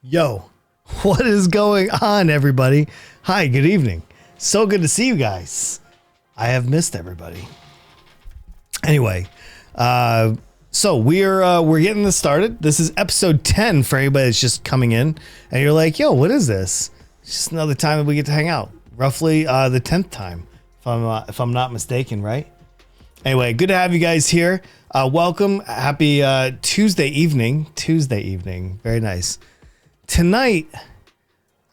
Yo, what is going on, everybody? Hi, good evening. So good to see you guys. I have missed everybody. Anyway, so we're getting this started. This is episode 10 for anybody that's just coming in, and you're like, yo, what is this? It's just another time that we get to hang out. Roughly the 10th time, if I'm not mistaken, right? Anyway, good to have you guys here. Welcome. Happy Tuesday evening. Very nice. Tonight,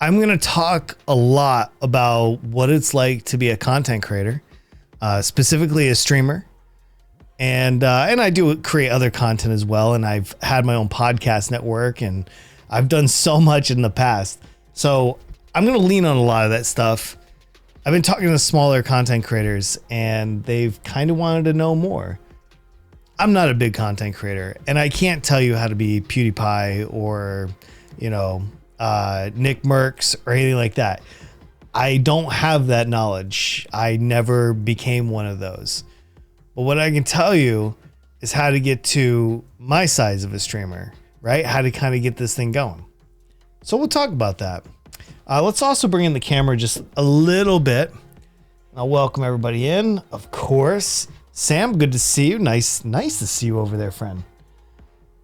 I'm going to talk a lot about what it's like to be a content creator, specifically a streamer. And I do create other content as well. And I've had my own podcast network and I've done so much in the past. So I'm going to lean on a lot of that stuff. I've been talking to smaller content creators and they've kind of wanted to know more. I'm not a big content creator and I can't tell you how to be PewDiePie or, you know, Nick Merckx or anything like that. I don't have that knowledge. I never became one of those. But what I can tell you is how to get to my size of a streamer, right? How to kind of get this thing going. So we'll talk about that. Let's also bring in the camera just a little bit. I'll welcome everybody in, of course. Sam, good to see you. Nice to see you over there, friend.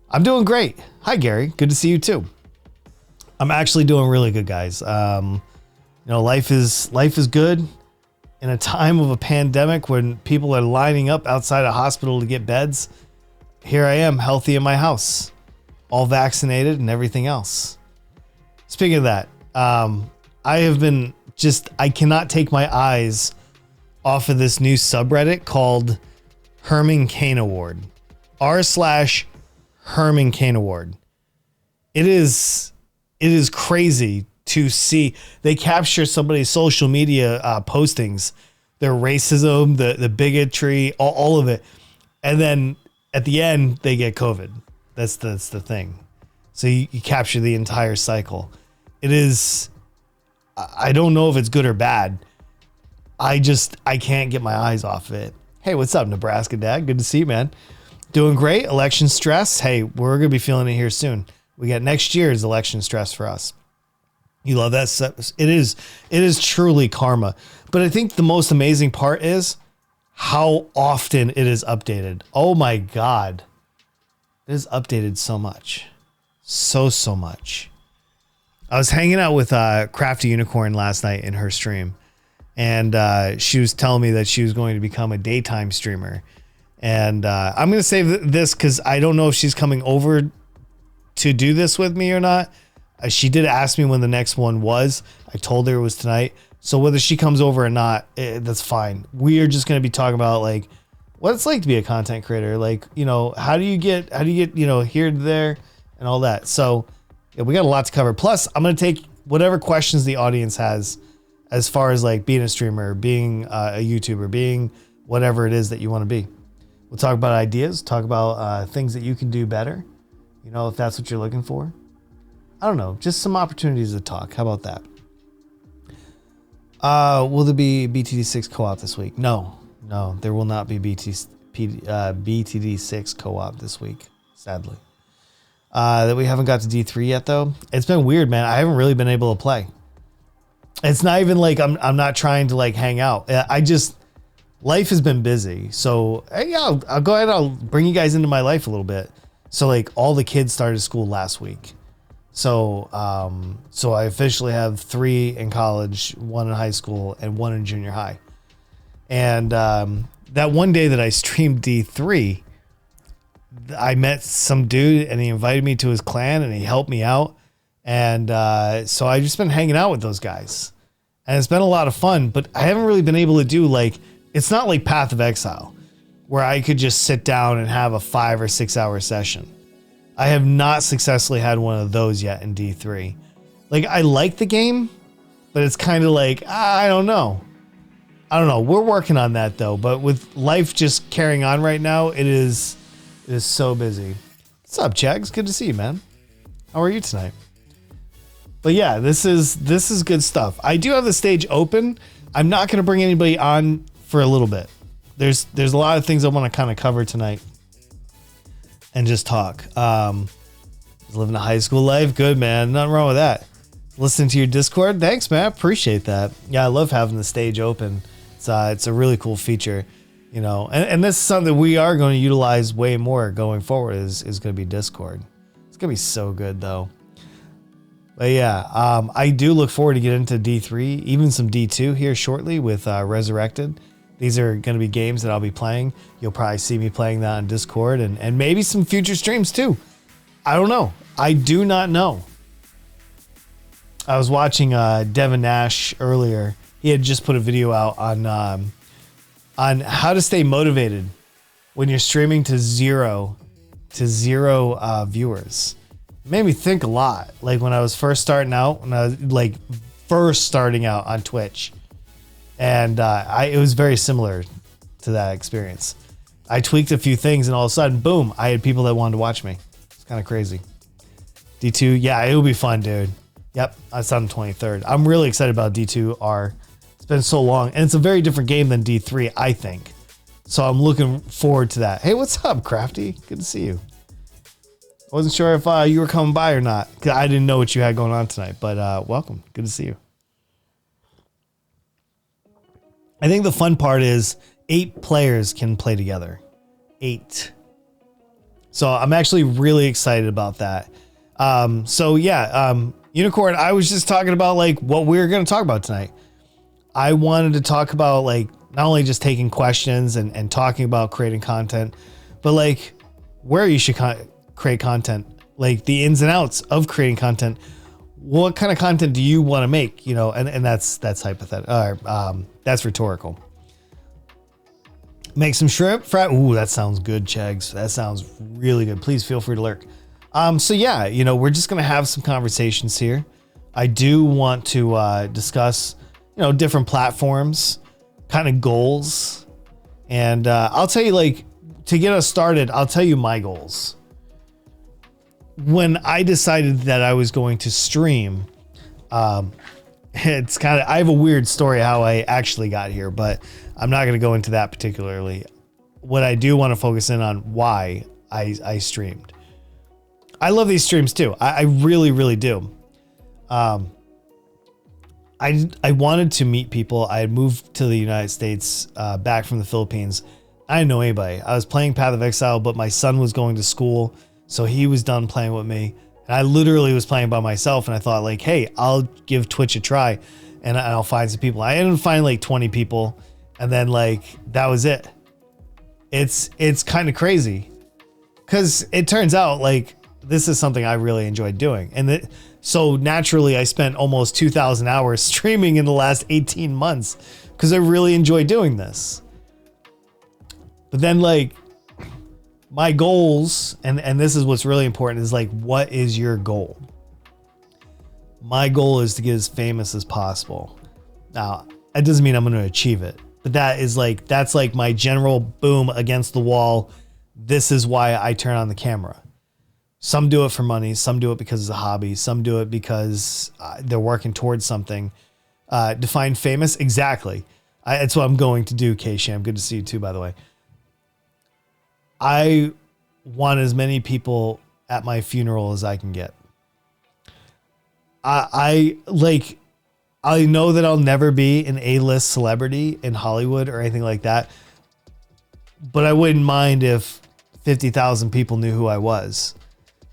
I'm doing great. Hi, Gary. Good to see you too. I'm actually doing really good, guys. You know, life is good. In a time of a pandemic when people are lining up outside a hospital to get beds, here I am, healthy in my house, all vaccinated and everything else. Speaking of that, I cannot take my eyes off of this new subreddit called hermancainawards, r/hermancainawards. It is crazy to see. They capture somebody's social media postings, their racism, the bigotry, all of it. And then at the end, they get COVID. That's the thing. So you capture the entire cycle. It is, I don't know if it's good or bad. I can't get my eyes off of it. Hey, what's up, Nebraska Dad? Good to see you, man. Doing great. Election stress. Hey, we're going to be feeling it here soon. We got next year's election stress for us. You love that? It is truly karma. But I think the most amazing part is how often it is updated. Oh my God. It is updated so much. So much. I was hanging out with CraftyUnicorn last night in her stream. And she was telling me that she was going to become a daytime streamer. And I'm going to save this because I don't know if she's coming over to do this with me or not. She did ask me when the next one was. I told her it was tonight. So whether she comes over or not, that's fine. We are just going to be talking about like what it's like to be a content creator. Like, you know, how do you get, you know, here to there and all that. So yeah, we got a lot to cover. Plus I'm going to take whatever questions the audience has as far as like being a streamer, being a YouTuber, being whatever it is that you want to be. We'll talk about ideas, talk about things that you can do better. You know, if that's what you're looking for. I don't know, just some opportunities to talk. How about that? Will there be BTD6 co-op this week? No, there will not be BTD6 co-op this week, sadly. That we haven't got to D3 yet, though. It's been weird, man. I haven't really been able to play. It's not even like I'm not trying to like hang out. Life has been busy. So yeah, I'll go ahead. I'll bring you guys into my life a little bit. So like all the kids started school last week. So I officially have 3 in college, 1 in high school, and 1 in junior high. And that one day that I streamed D3, I met some dude and he invited me to his clan and he helped me out. And so I've just been hanging out with those guys. And it's been a lot of fun, but I haven't really been able to do like, it's not like Path of Exile, where I could just sit down and have a 5 or 6 hour session. I have not successfully had one of those yet in D3. Like, I like the game, but it's kind of like, I don't know. We're working on that though. But with life just carrying on right now, it is so busy. What's up, Jags? Good to see you, man. How are you tonight? But yeah, this is good stuff. I do have the stage open. I'm not going to bring anybody on for a little bit. There's a lot of things I want to kind of cover tonight and just talk. Living a high school life. Good, man. Nothing wrong with that. Listening to your Discord. Thanks, man. Appreciate that. Yeah, I love having the stage open. It's a really cool feature, you know, and this is something we are going to utilize way more going forward is going to be Discord. It's going to be so good though. But yeah, I do look forward to get into D3, even some D2 here shortly with Resurrected. These are going to be games that I'll be playing. You'll probably see me playing that on Discord and maybe some future streams too. I don't know. I do not know. I was watching Devin Nash earlier. He had just put a video out on how to stay motivated when you're streaming to zero viewers. It made me think a lot. Like when I was first starting out, on Twitch, and it was very similar to that experience. I tweaked a few things, and all of a sudden, boom! I had people that wanted to watch me. It's kind of crazy. D2, yeah, it'll be fun, dude. Yep, it's on the 23rd. I'm really excited about D2R. It's been so long, and it's a very different game than D3, I think. So I'm looking forward to that. Hey, what's up, Crafty? Good to see you. I wasn't sure if you were coming by or not, because I didn't know what you had going on tonight, but welcome. Good to see you. I think the fun part is 8 players can play together. 8. So I'm actually really excited about that. Unicorn, I was just talking about like what we were going to talk about tonight. I wanted to talk about like not only just taking questions and talking about creating content, but like where you should create content, like the ins and outs of creating content. What kind of content do you want to make? You know, and that's hypothetical. That's rhetorical. Make some shrimp fry. Ooh, that sounds good, Chegs. That sounds really good. Please feel free to lurk. So yeah, you know, we're just going to have some conversations here. I do want to discuss, you know, different platforms, kind of goals. And I'll tell you, like, to get us started, I'll tell you my goals. When I decided that I was going to stream, it's kind of, I have a weird story how I actually got here, but I'm not going to go into that particularly. What I do want to focus in on why I streamed. I love these streams too. I really, really do. I wanted to meet people. I had moved to the United States back from the Philippines. I didn't know anybody. I was playing Path of Exile, but my son was going to school, so he was done playing with me. And I literally was playing by myself, and I thought like, hey, I'll give Twitch a try, and I'll find some people. I ended up finding like 20 people, and then like that was it. It's kind of crazy, because it turns out like this is something I really enjoyed doing. And so naturally I spent almost 2,000 hours streaming in the last 18 months because I really enjoy doing this. But then like my goals, and this is what's really important, is like, what is your goal? My goal is to get as famous as possible. Now, that doesn't mean I'm going to achieve it, but that's like my general boom against the wall. This is why I turn on the camera. Some do it for money. Some do it because it's a hobby. Some do it because they're working towards something. Define famous? Exactly. That's what I'm going to do, K-Sham. Good to see you too, by the way. I want as many people at my funeral as I can get. I know that I'll never be an A-list celebrity in Hollywood or anything like that, but I wouldn't mind if 50,000 people knew who I was.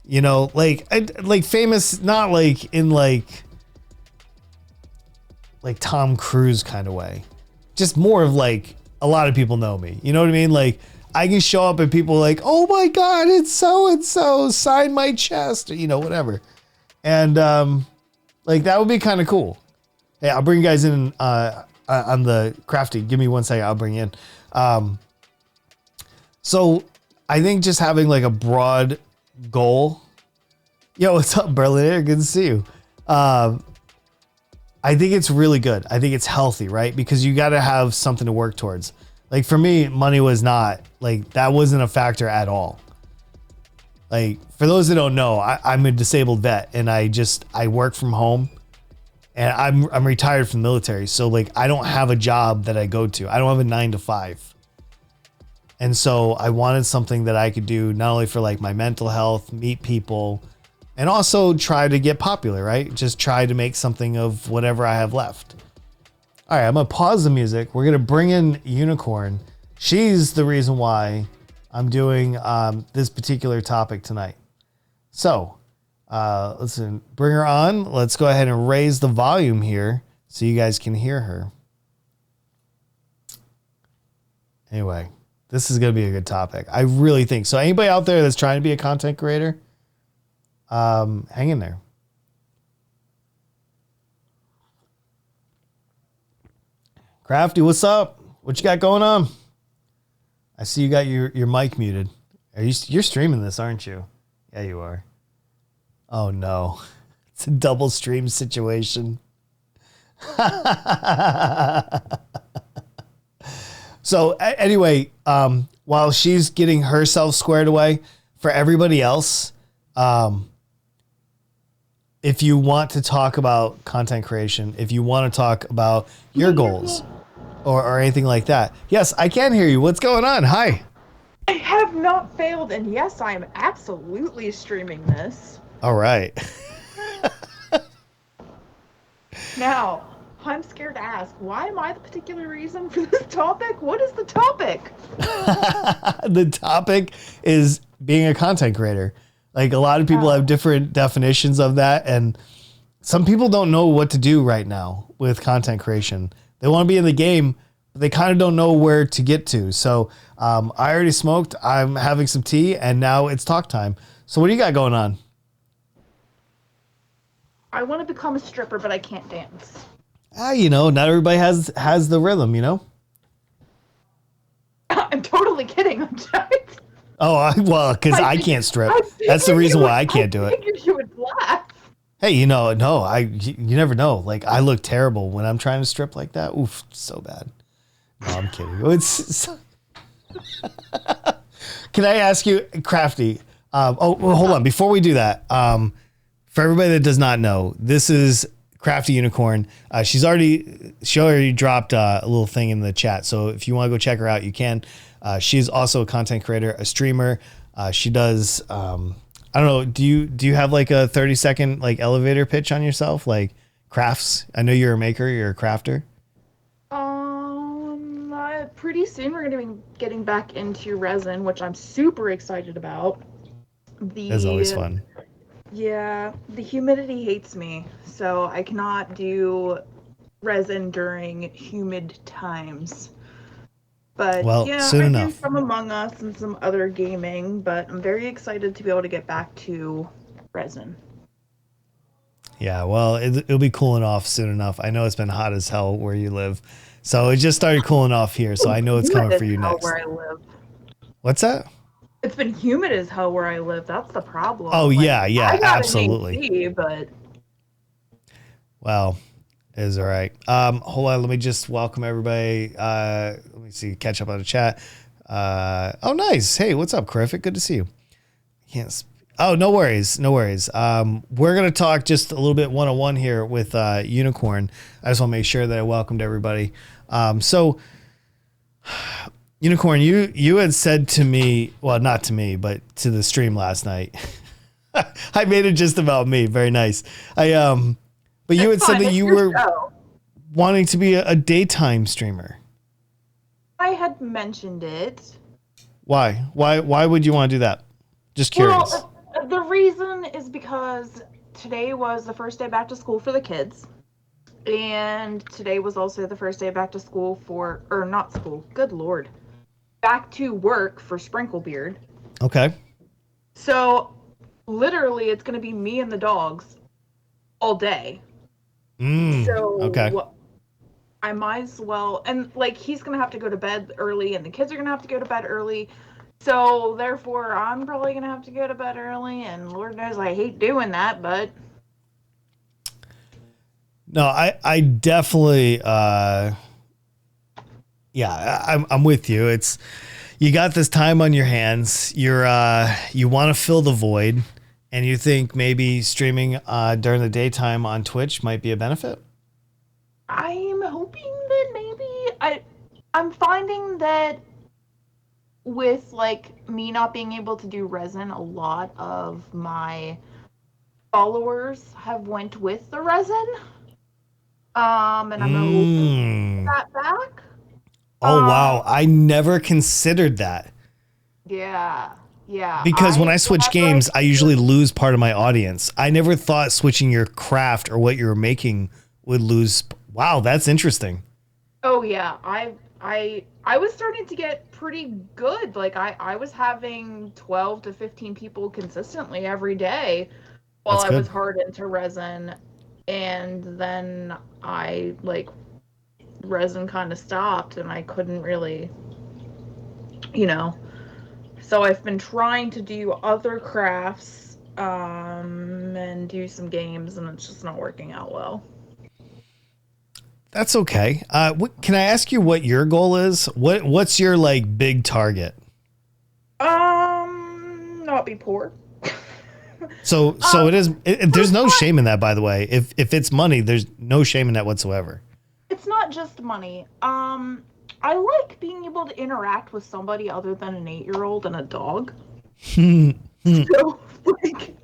You know, like famous, not like in like Tom Cruise kind of way. Just more of like a lot of people know me. You know what I mean? Like I can show up and people are like, oh my God, it's so and so, sign my chest, or, you know, whatever. And like that would be kind of cool. Hey, I'll bring you guys in on the Crafty. Give me 1 second. I'll bring you in. So I think just having like a broad goal. Yo, what's up, Berliner? Good to see you. I think it's really good. I think it's healthy, right? Because you got to have something to work towards. Like for me, money was not like, that wasn't a factor at all. Like for those that don't know, I'm a disabled vet and I work from home, and I'm retired from the military. So like, I don't have a job that I go to. I don't have a 9 to 5. And so I wanted something that I could do not only for like my mental health, meet people, and also try to get popular, right? Just try to make something of whatever I have left. All right, I'm going to pause the music. We're going to bring in Unicorn. She's the reason why I'm doing this particular topic tonight. So, listen, bring her on. Let's go ahead and raise the volume here so you guys can hear her. Anyway, this is going to be a good topic. I really think so. Anybody out there that's trying to be a content creator, hang in there. Crafty, what's up? What you got going on? I see you got your mic muted. You're streaming this, aren't you? Yeah, you are. Oh no, it's a double stream situation. So anyway, while she's getting herself squared away, for everybody else, if you want to talk about content creation, if you want to talk about your goals or anything like that. Yes, I can hear you. What's going on? Hi. I have not failed, and yes, I am absolutely streaming this. All right. Now, I'm scared to ask, why am I the particular reason for this topic? What is the topic? The topic is being a content creator. Like, a lot of people have different definitions of that, and some people don't know what to do right now with content creation. They want to be in the game, but they kind of don't know where to get to. So I already smoked. I'm having some tea, and now it's talk time. So what do you got going on? I want to become a stripper, but I can't dance. You know, not everybody has the rhythm, you know? I'm totally kidding. I'm sorry. Oh, well, because I can't strip. That's the reason why I can't do it. I figured you would laugh. Hey, you know, no, you never know. Like, I look terrible when I'm trying to strip like that. Oof, so bad. No, I'm kidding. Can I ask you, Crafty? Hold on. Before we do that, for everybody that does not know, this is CraftyUnicorn. She already dropped a little thing in the chat. So if you want to go check her out, you can. She's also a content creator, a streamer. She does. I don't know. Do you have like a 30-second like elevator pitch on yourself, like crafts? I know you're a maker. You're a crafter. Pretty soon we're going to be getting back into resin, which I'm super excited about. That's always fun. Yeah, the humidity hates me, so I cannot do resin during humid times. But well, yeah, soon I enough. do some Among Us and some other gaming, but I'm very excited to be able to get back to resin. Yeah, well, it'll be cooling off soon enough. I know it's been hot as hell where you live. So it just started cooling off here, so I know it's coming for you next. Where I live. What's that? It's been humid as hell where I live. That's the problem. Oh, like, yeah, I got absolutely. An AC, but well, it is all right. Hold on, let me just welcome everybody. Let me see, catch up on the chat. Oh, nice. Hey, what's up, Criffit? Good to see you. Yes. Oh, no worries. No worries. We're going to talk just a little bit one-on-one here with Unicorn. I just want to make sure that I welcomed everybody. So, Unicorn, you had said to me, well, not to me, but to the stream last night. I made it just about me. Very nice. But you had said that you were wanting to be a daytime streamer. I had mentioned it. Why? Why would you want to do that? Just curious. Well, the reason is because today was the first day back to school for the kids. And today was also the first day back to school not school, good Lord. Back to work for Sprinklebeard. Okay. So, literally, it's going to be me and the dogs all day. So, okay. I might as well, and like, he's going to have to go to bed early, and the kids are going to have to go to bed early. So, therefore, I'm probably going to have to go to bed early, and Lord knows I hate doing that, but... No, I definitely, I'm with you. It's, you got this time on your hands. You want to fill the void, and you think maybe streaming during the daytime on Twitch might be a benefit? I'm hoping that maybe I'm finding that with like me not being able to do resin, a lot of my followers have went with the resin. And I'm hoping to get Mm. that back. Oh, Um, wow. I never considered that. yeah, yeah. Because when I switch Whenever I games, I go usually through, lose part of my audience. I never thought switching your craft or what you were making would lose. Wow, that's interesting. oh yeah, I was starting to get pretty good. Like I was having 12 to 15 people consistently every day while That's I was good. hard into resin, and then I like resin kind of stopped and I couldn't really, you know. So I've been trying to do other crafts and do some games, and it's just not working out well. That's okay. Can I ask you what your goal is? What's your like big target? Not be poor. So um, it is. There's no not, shame in that, by the way. If it's money, there's no shame in that whatsoever. it's not just money. I like being able to interact with somebody other than an 8-year-old and a dog. So like,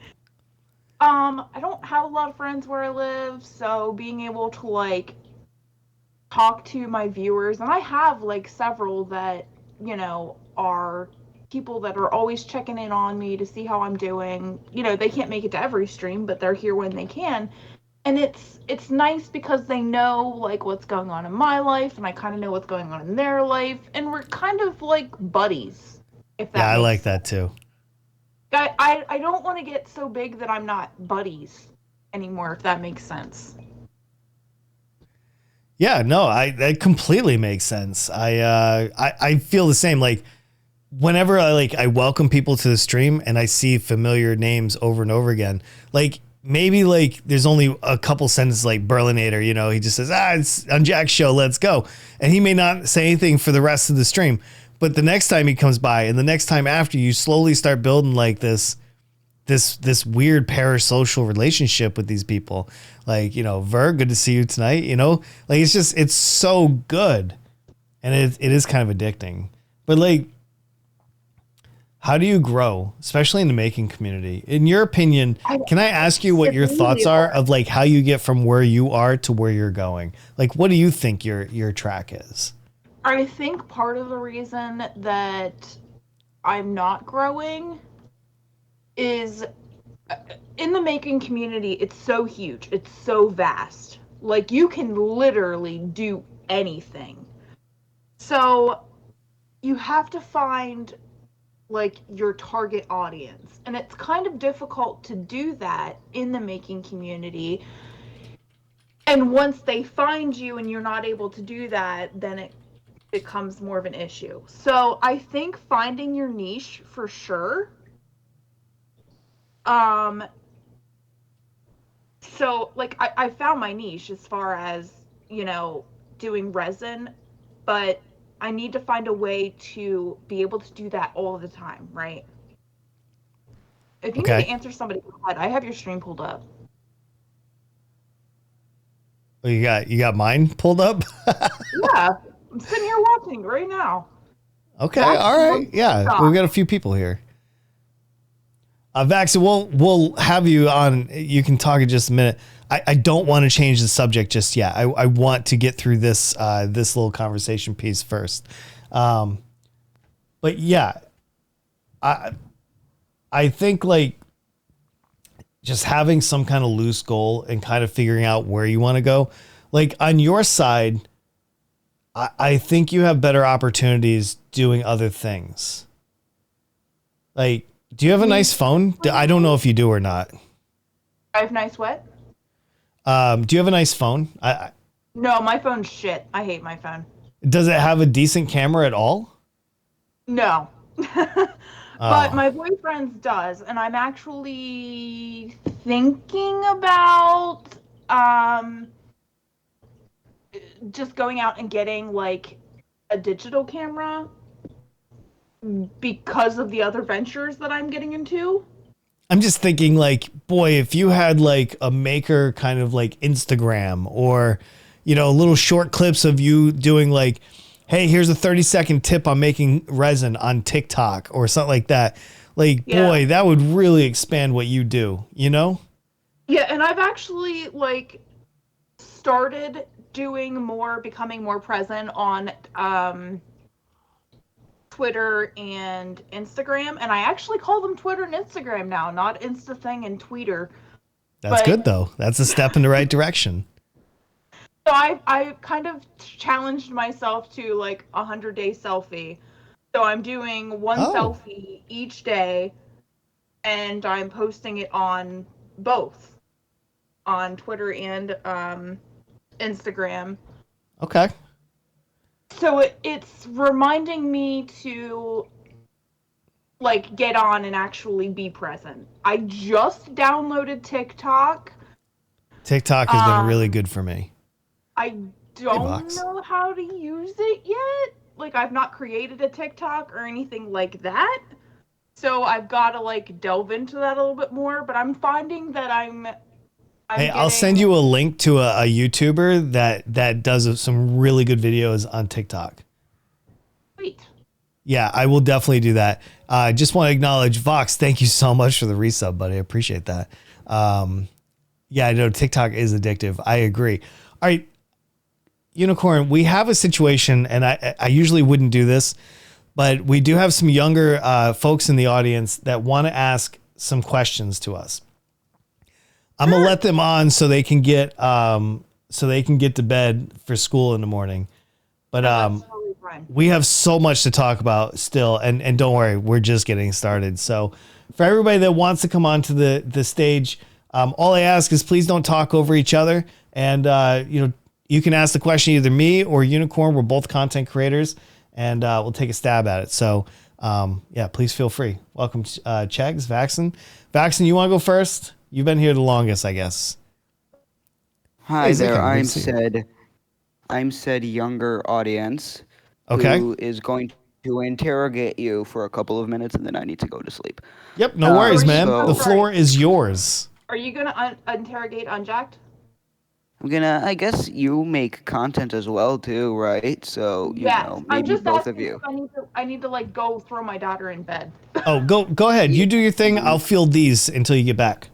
I don't have a lot of friends where I live, so being able to like talk to my viewers, and I have like several that, are people that are always checking in on me to see how I'm doing. They can't make it to every stream, but they're here when they can. And it's nice because they know like what's going on in my life, and I kind of know what's going on in their life, and we're kind of like buddies, if Yeah, that I makes like sense. that too. I don't want to get so big that I'm not buddies anymore, if that makes sense. Yeah, no, that completely makes sense. I feel the same. Like whenever I welcome people to the stream and I see familiar names over and over again, like maybe like there's only a couple sentences like Berlinator, he just says, it's on Jack's show, let's go. And he may not say anything for the rest of the stream. But the next time he comes by and the next time after, you slowly start building like this weird parasocial relationship with these people. Like, Ver, good to see you tonight. Like it's so good. And it is kind of addicting. But like, how do you grow, especially in the making community? In your opinion, I, can I ask you what it's your thoughts really are hard. of like how you get from where you are to where you're going? Like, what do you think your track is? I think part of the reason that I'm not growing is in the making community, it's so huge, it's so vast. Like, you can literally do anything. So, you have to find like your target audience. And it's kind of difficult to do that in the making community. And once they find you and you're not able to do that, then it becomes more of an issue. So I think finding your niche for sure. Um, so like I found my niche as far as, doing resin, but I need to find a way to be able to do that all the time, right? If you need to Okay. answer somebody, I have your stream pulled up. Well, you got mine pulled up. Yeah, I'm sitting here watching right now. Okay. Vax All right. wants to Yeah. We've talk. got a few people here. Vax, we'll have you on. You can talk in just a minute. I don't want to change the subject just yet. I want to get through this little conversation piece first. Um, but yeah, I I think like just having some kind of loose goal and kind of figuring out where you want to go. Like on your side, I think you have better opportunities doing other things. Like, do you have a nice phone? I don't know if you do or not. I have nice what? Do you have a nice phone? No, my phone's shit. I hate my phone. Does it have a decent camera at all? No. But Oh, my boyfriend's does, and I'm actually thinking about um just going out and getting like a digital camera because of the other ventures that I'm getting into. I'm just thinking like, boy, if you had like a maker kind of like Instagram or, little short clips of you doing like, hey, here's a 30-second tip on making resin on TikTok or something like that. Like, Yeah. boy, that would really expand what you do, you know? Yeah, and I've actually like started becoming more present on Twitter and Instagram, and I actually call them Twitter and Instagram now, not Insta thing and Tweeter. That's But good though. That's a step in the right direction. so I kind of challenged myself to like 100-day selfie. So I'm doing one Oh, selfie each day, and I'm posting it on both on Twitter and Instagram. okay. So it's reminding me to like get on and actually be present. I just downloaded TikTok. TikTok has been really Um, good for me. I Hey, don't Vox. know how to use it yet. Like I've not created a TikTok or anything like that. So I've got to like delve into that a little bit more, but I'm finding that I'm Hey, I'll send getting you a link to a YouTuber that does some really good videos on TikTok. sweet. Yeah, I will definitely do that. I just want to acknowledge Vox. Thank you so much for the resub, buddy. I appreciate that. Yeah, I know TikTok is addictive. I agree. All right, Unicorn, we have a situation, and I usually wouldn't do this, but we do have some younger folks in the audience that want to ask some questions to us. I'm gonna let them on so they can get to bed for school in the morning. But That's totally fine. we have so much to talk about still, and don't worry, we're just getting started. So for everybody that wants to come onto the stage, all I ask is please don't talk over each other, and you can ask the question either me or Unicorn. We're both content creators, and we'll take a stab at it. So yeah, please feel free. Welcome, Chegs, Vaxon. Vaxon, you want to go first? You've been here the longest, I guess. Hi Hey, there, Zikham, good to see you. I'm said younger audience Okay. who is going to interrogate you for a couple of minutes and then I need to go to sleep. Yep, no So worries, are you? man. I'm The So sorry. floor is yours. Are you gonna interrogate Unjacked? I guess you make content as well too, right? So, Yes. I'm maybe just both of asking you. because I need to like go throw my daughter in bed. Oh, go ahead. Yeah. You do your thing. I'll field these until you get back.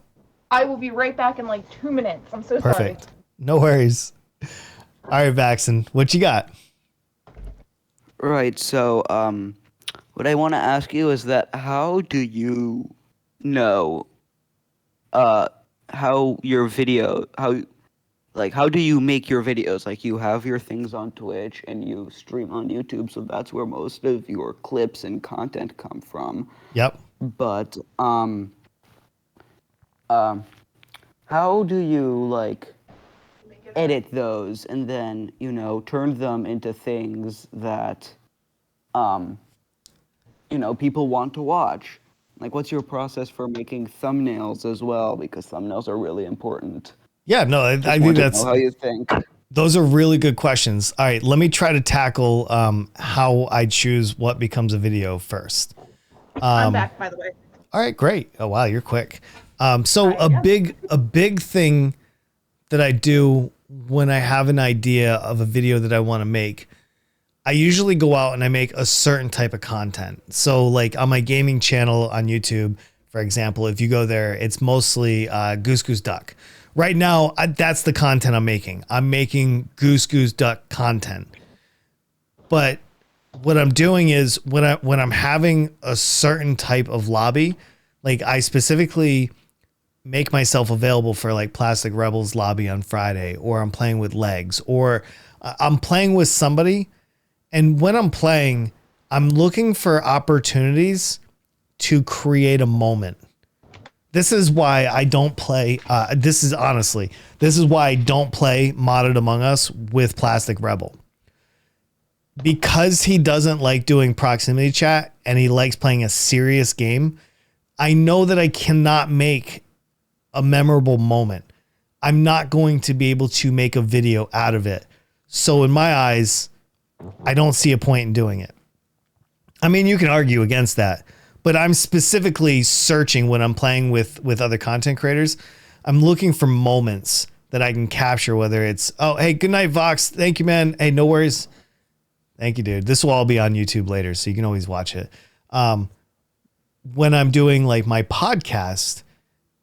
I will be right back in like 2 minutes. I'm so sorry. Perfect. No worries. All right, Vaxon, what you got? Right, so what I want to ask you is that how do you know uh how your video how do you make your videos? Like you have your things on Twitch and you stream on YouTube, so that's where most of your clips and content come from. Yep. But um how do you like edit those and then, turn them into things that um people want to watch? Like what's your process for making thumbnails as well, because thumbnails are really important. Yeah, no, I Just think want to know that's how you think. those are really good questions. All right, let me try to tackle how I choose what becomes a video first. I'm back, by the way. All right, great. Oh wow, you're quick. So I am. a big thing that I do when I have an idea of a video that I want to make, I usually go out and I make a certain type of content. So like on my gaming channel on YouTube, for example, if you go there, it's mostly Goose Goose Duck. Right now, that's the content I'm making. I'm making Goose Goose Duck content. But what I'm doing is when I'm having a certain type of lobby, like I specifically make myself available for like Plastic Rebels lobby on Friday, or I'm playing with legs, or I'm playing with somebody. And when I'm playing, I'm looking for opportunities to create a moment. This is why I don't play. This is why I don't play Modded Among Us with Plastic Rebel, because he doesn't like doing proximity chat and he likes playing a serious game. I know that I cannot make a memorable moment. I'm not going to be able to make a video out of it. So in my eyes, I don't see a point in doing it. I mean, you can argue against that, but I'm specifically searching when I'm playing with other content creators. I'm looking for moments that I can capture, whether it's, oh, hey, good night, Vox. Thank you, man. Hey, no worries. Thank you, dude. This will all be on YouTube later, so you can always watch it. When I'm doing like my podcast,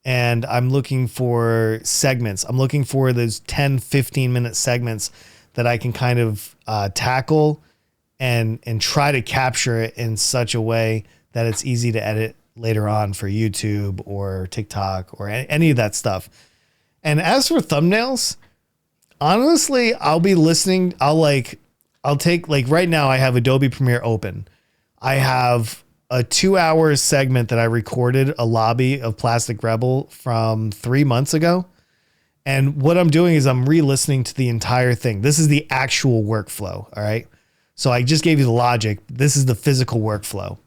and I'm looking for segments. I'm looking for those 10, 15-minute segments that I can kind of tackle and try to capture it in such a way that it's easy to edit later on for YouTube or TikTok or any of that stuff. And as for thumbnails, honestly, I'll be listening. I'll take, like right now I have Adobe Premiere open. I have a 2-hour segment that I recorded, a lobby of Plastic Rebel from 3 months ago. And what I'm doing is I'm re-listening to the entire thing. This is the actual workflow. All right. So I just gave you the logic. This is the physical workflow.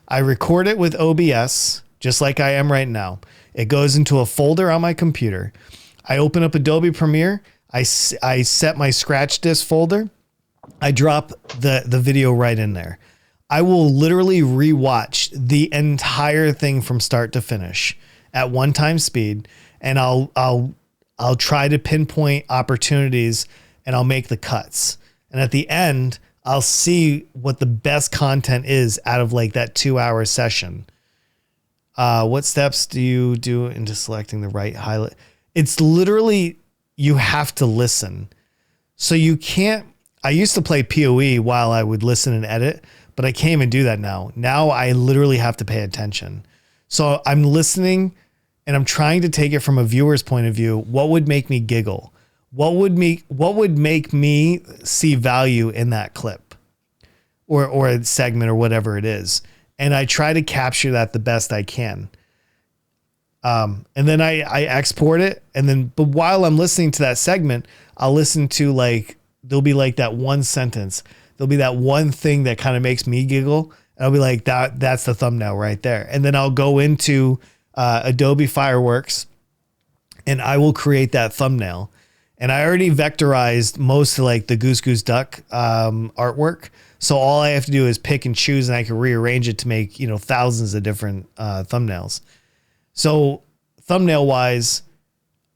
I record it with OBS, just like I am right now. It goes into a folder on my computer. I open up Adobe Premiere. I set my scratch disk folder. I drop the video right in there. I will literally rewatch the entire thing from start to finish at 1x speed, and I'll try to pinpoint opportunities, and I'll make the cuts. And at the end, I'll see what the best content is out of like that 2-hour session. What steps do you do into selecting the right highlight? It's literally, you have to listen. So you can't, I used to play PoE while I would listen and edit, but I can't even do that now. Now I literally have to pay attention. So I'm listening and I'm trying to take it from a viewer's point of view. What would make me giggle? What would make me see value in that clip or a segment or whatever it is? And I try to capture that the best I can. And then I export it. And then, but while I'm listening to that segment, I'll listen to like, there'll be like that one sentence. There'll be that one thing that kind of makes me giggle. And I'll be like, that's the thumbnail right there. And then I'll go into Adobe Fireworks and I will create that thumbnail. And I already vectorized most of like the Goose Goose Duck artwork. So all I have to do is pick and choose, and I can rearrange it to make, you know, thousands of different thumbnails. So thumbnail wise,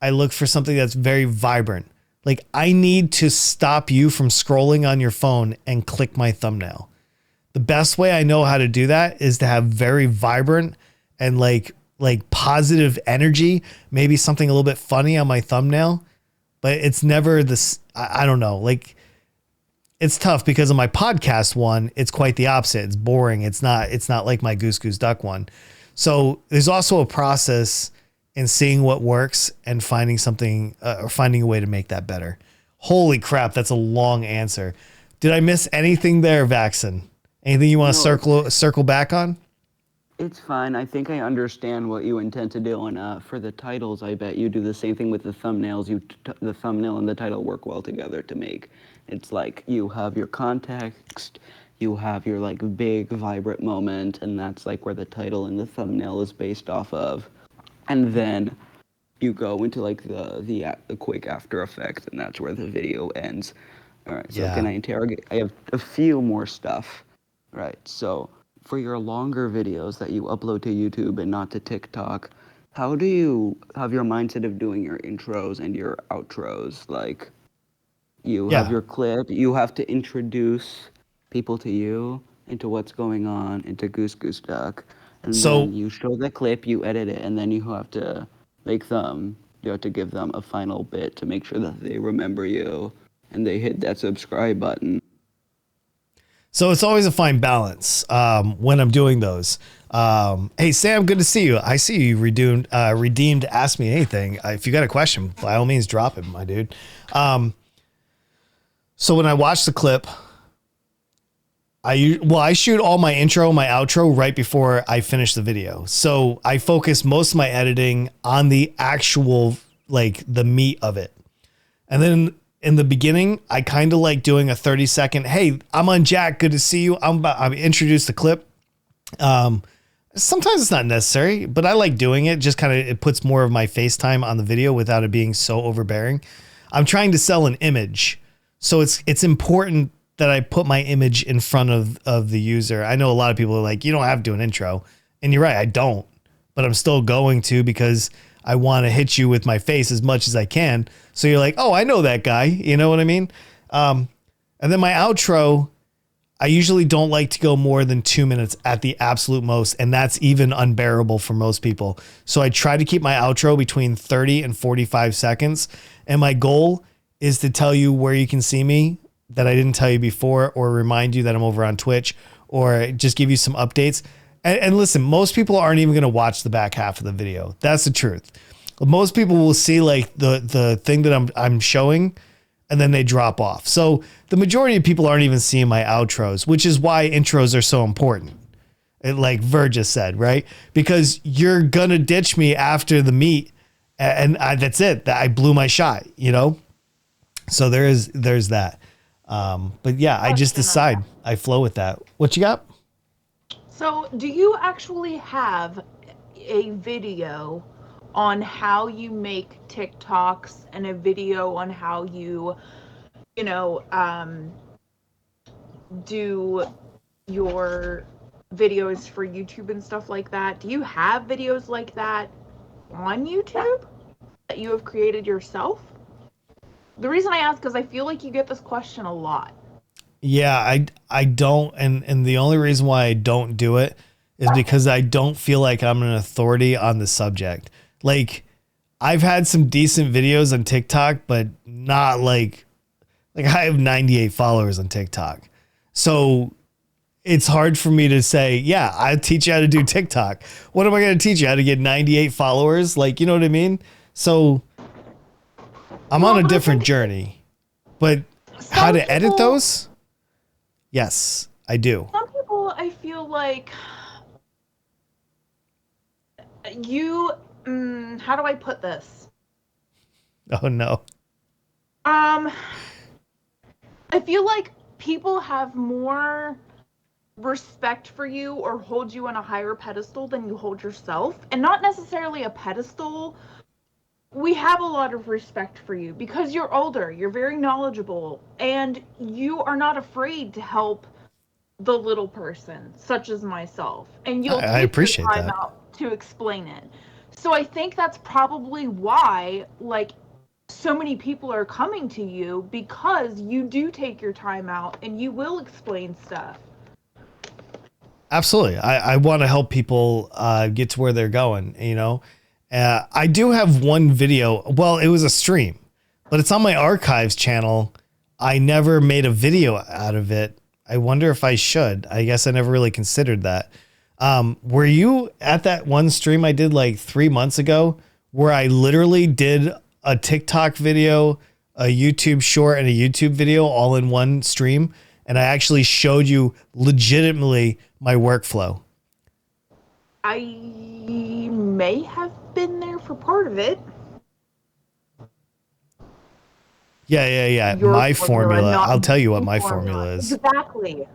I look for something that's very vibrant. Like I need to stop you from scrolling on your phone and click my thumbnail. The best way I know how to do that is to have very vibrant and like positive energy, maybe something a little bit funny on my thumbnail, but it's never this, I don't know, like it's tough because of my podcast one, it's quite the opposite. It's boring. It's not like my Goose Goose Duck one. So there's also a process in seeing what works and finding something or finding a way to make that better. Holy crap. That's a long answer. Did I miss anything there, Vaxon? Anything you want to circle back on? It's fine. I think I understand what you intend to do. And for the titles, I bet you do the same thing with the thumbnails. The thumbnail and the title work well together to make. It's like you have your context, you have your like big vibrant moment, and that's like where the title and the thumbnail is based off of. And then you go into like the quick after effects, and that's where the video ends. All right. So can I interrogate? I have a few more stuff. Right. So for your longer videos that you upload to YouTube and not to TikTok, how do you have your mindset of doing your intros and your outros? Like you have your clip, you have to introduce people to you, into what's going on, into Goose Goose Duck. And then you show the clip, you edit it, and then you have to you have to give them a final bit to make sure that they remember you and they hit that subscribe button. So it's always a fine balance when I'm doing those. Hey, Sam, good to see you. I see you redeemed Ask Me Anything. If you got a question, by all means, drop it, my dude. So when I watch the clip, I shoot all my intro, my outro right before I finish the video. So I focus most of my editing on the actual, like the meat of it. And then in the beginning, I kind of like doing a 30-second, hey, I'm on Jack. Good to see you. I introduce the clip. Sometimes it's not necessary, but I like doing it. Just kind of, it puts more of my face time on the video without it being so overbearing. I'm trying to sell an image. So it's important that I put my image in front of the user. I know a lot of people are like, you don't have to do an intro. And you're right, I don't. But I'm still going to because I want to hit you with my face as much as I can. So you're like, oh, I know that guy. You know what I mean? And then my outro, I usually don't like to go more than 2 minutes at the absolute most, and that's even unbearable for most people. So I try to keep my outro between 30 and 45 seconds. And my goal is to tell you where you can see me that I didn't tell you before, or remind you that I'm over on Twitch, or just give you some updates. And listen, most people aren't even going to watch the back half of the video. That's the truth. Most people will see like the thing that I'm showing, and then they drop off. So the majority of people aren't even seeing my outros, which is why intros are so important. Like Ver just said, right? Because you're going to ditch me after the meet, and that's it. I blew my shot, you know? So there's that. But yeah, I just decide. I flow with that. What you got? So do you actually have a video on how you make TikToks and a video on how you do your videos for YouTube and stuff like that? Do you have videos like that on YouTube that you have created yourself? The reason I ask is I feel like you get this question a lot. Yeah, I don't, and the only reason why I don't do it is because I don't feel like I'm an authority on the subject. Like, I've had some decent videos on TikTok, but not like I have 98 followers on TikTok. So it's hard for me to say, yeah, I teach you how to do TikTok. What am I going to teach you? How to get 98 followers? Like, you know what I mean? So I'm on a different journey, but how to edit those? Yes, I do. Some people, I feel like how do I put this? Oh no. I feel like people have more respect for you or hold you on a higher pedestal than you hold yourself. And not necessarily a pedestal. We have a lot of respect for you because you're older, you're very knowledgeable, and you are not afraid to help the little person, such as myself. And you'll take your time out to explain it. So I think that's probably why, like, so many people are coming to you, because you do take your time out and you will explain stuff. Absolutely. I want to help people get to where they're going, you know. I do have one video. Well, it was a stream, but it's on my archives channel. I never made a video out of it. I wonder if I should. I guess I never really considered that. Were you at that one stream I did like 3 months ago where I literally did a TikTok video, a YouTube short, and a YouTube video all in one stream? And I actually showed you legitimately my workflow. I may have been there for part of it. Yeah. My formula. I'll tell you what my formula is. Exactly.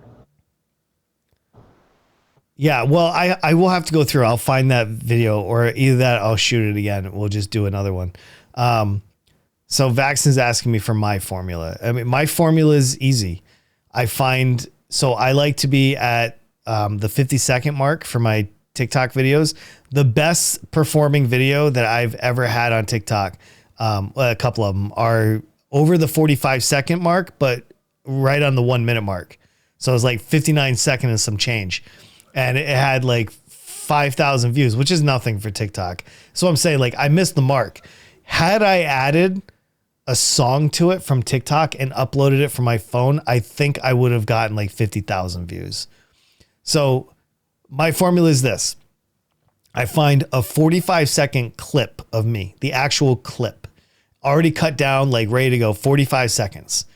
Yeah, well, I will have to go through. I'll find that video, or either that I'll shoot it again. We'll just do another one. So Vaxon's asking me for my formula. I mean, my formula is easy. I like to be at the 50-second mark for my TikTok videos. The best performing video that I've ever had on TikTok, a couple of them, are over the 45-second mark, but right on the 1 minute mark. So it was like 59 seconds and some change. And it had like 5,000 views, which is nothing for TikTok. So I'm saying, like, I missed the mark. Had I added a song to it from TikTok and uploaded it from my phone, I think I would have gotten like 50,000 views. So my formula is this. I find a 45-second clip of me, the actual clip, already cut down, like ready to go, 45 seconds.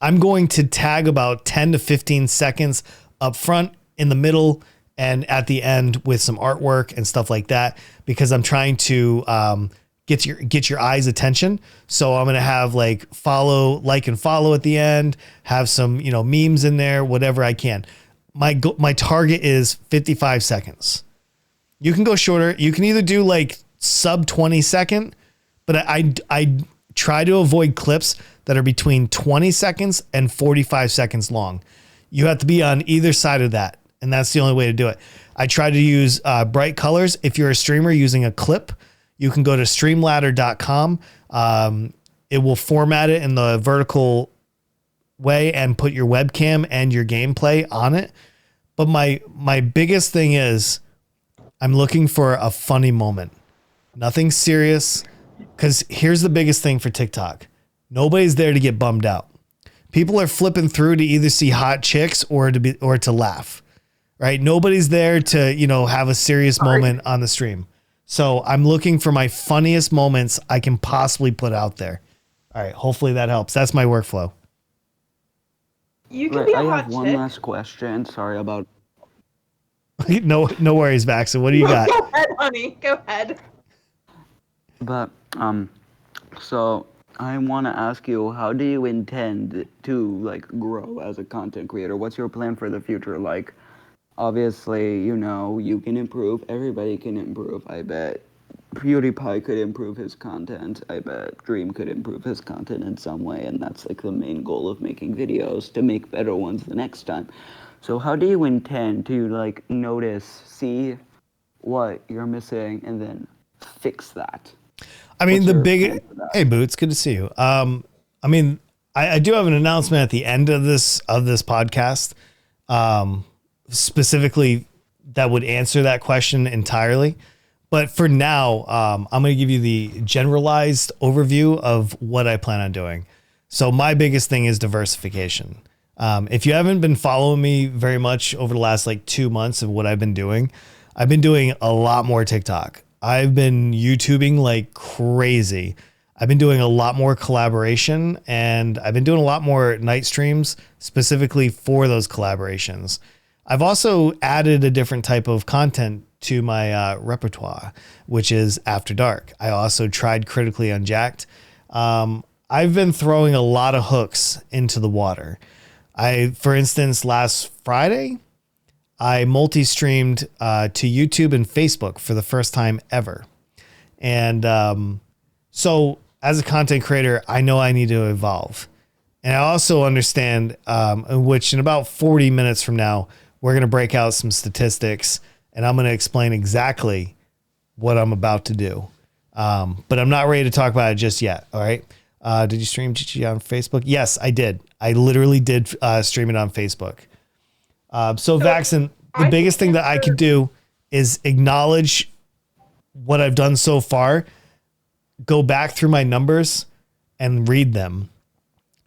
I'm going to tag about 10 to 15 seconds up front, in the middle, and at the end with some artwork and stuff like that, because I'm trying to get your eyes' attention. So I'm going to have like and follow at the end, have some, memes in there, whatever I can. My target is 55 seconds. You can go shorter. You can either do like sub 20 second, but I try to avoid clips that are between 20 seconds and 45 seconds long. You have to be on either side of that. And that's the only way to do it. I try to use bright colors. If you're a streamer using a clip, you can go to streamladder.com. It will format it in the vertical way and put your webcam and your gameplay on it. But my biggest thing is I'm looking for a funny moment. Nothing serious. Because here's the biggest thing for TikTok. Nobody's there to get bummed out. People are flipping through to either see hot chicks or to laugh. Right? Nobody's there to, have a serious moment on the stream. So I'm looking for my funniest moments I can possibly put out there. All right. Hopefully that helps. That's my workflow. You can be a I hot have one chick. last question. Sorry about. No worries, Baxter. What do you got? Go ahead, honey. Go ahead. But so I want to ask you, how do you intend to grow as a content creator? What's your plan for the future? Obviously, you can improve. Everybody can improve. I bet PewDiePie could improve his content. I bet Dream could improve his content in some way, and that's the main goal of making videos, to make better ones the next time. So how do you intend to notice, see what you're missing, and then fix that? I mean, hey, Boots, good to see you. I do have an announcement at the end of this podcast, specifically that would answer that question entirely. But for now, I'm going to give you the generalized overview of what I plan on doing. So my biggest thing is diversification. If you haven't been following me very much over the last 2 months of what I've been doing a lot more TikTok. I've been YouTubing like crazy. I've been doing a lot more collaboration, and I've been doing a lot more night streams specifically for those collaborations. I've also added a different type of content to my repertoire, which is After Dark. I also tried Critically Unjacked. I've been throwing a lot of hooks into the water. For instance, last Friday, I multi-streamed to YouTube and Facebook for the first time ever. And so as a content creator, I know I need to evolve. And I also understand, which in about 40 minutes from now, we're going to break out some statistics, and I'm going to explain exactly what I'm about to do. But I'm not ready to talk about it just yet. All right. Did you stream GG on Facebook? Yes, I did. I literally did stream it on Facebook. So Vaxen, the biggest thing that I could do is acknowledge what I've done so far, go back through my numbers and read them,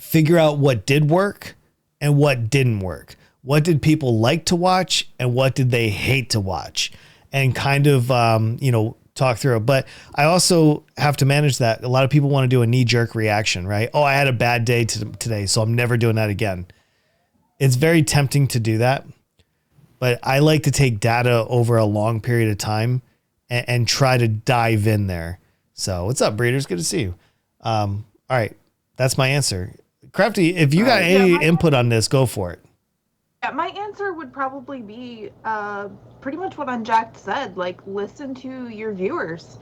figure out what did work and what didn't work. What did people like to watch and what did they hate to watch, and kind of, talk through it. But I also have to manage that. A lot of people want to do a knee-jerk reaction, right? Oh, I had a bad day today, so I'm never doing that again. It's very tempting to do that, but I like to take data over a long period of time and try to dive in there. So what's up, breeders? Good to see you. All right. That's my answer. Crafty, if you got any input on this, go for it. Yeah, my answer would probably be pretty much what Unjacked said. Listen to your viewers.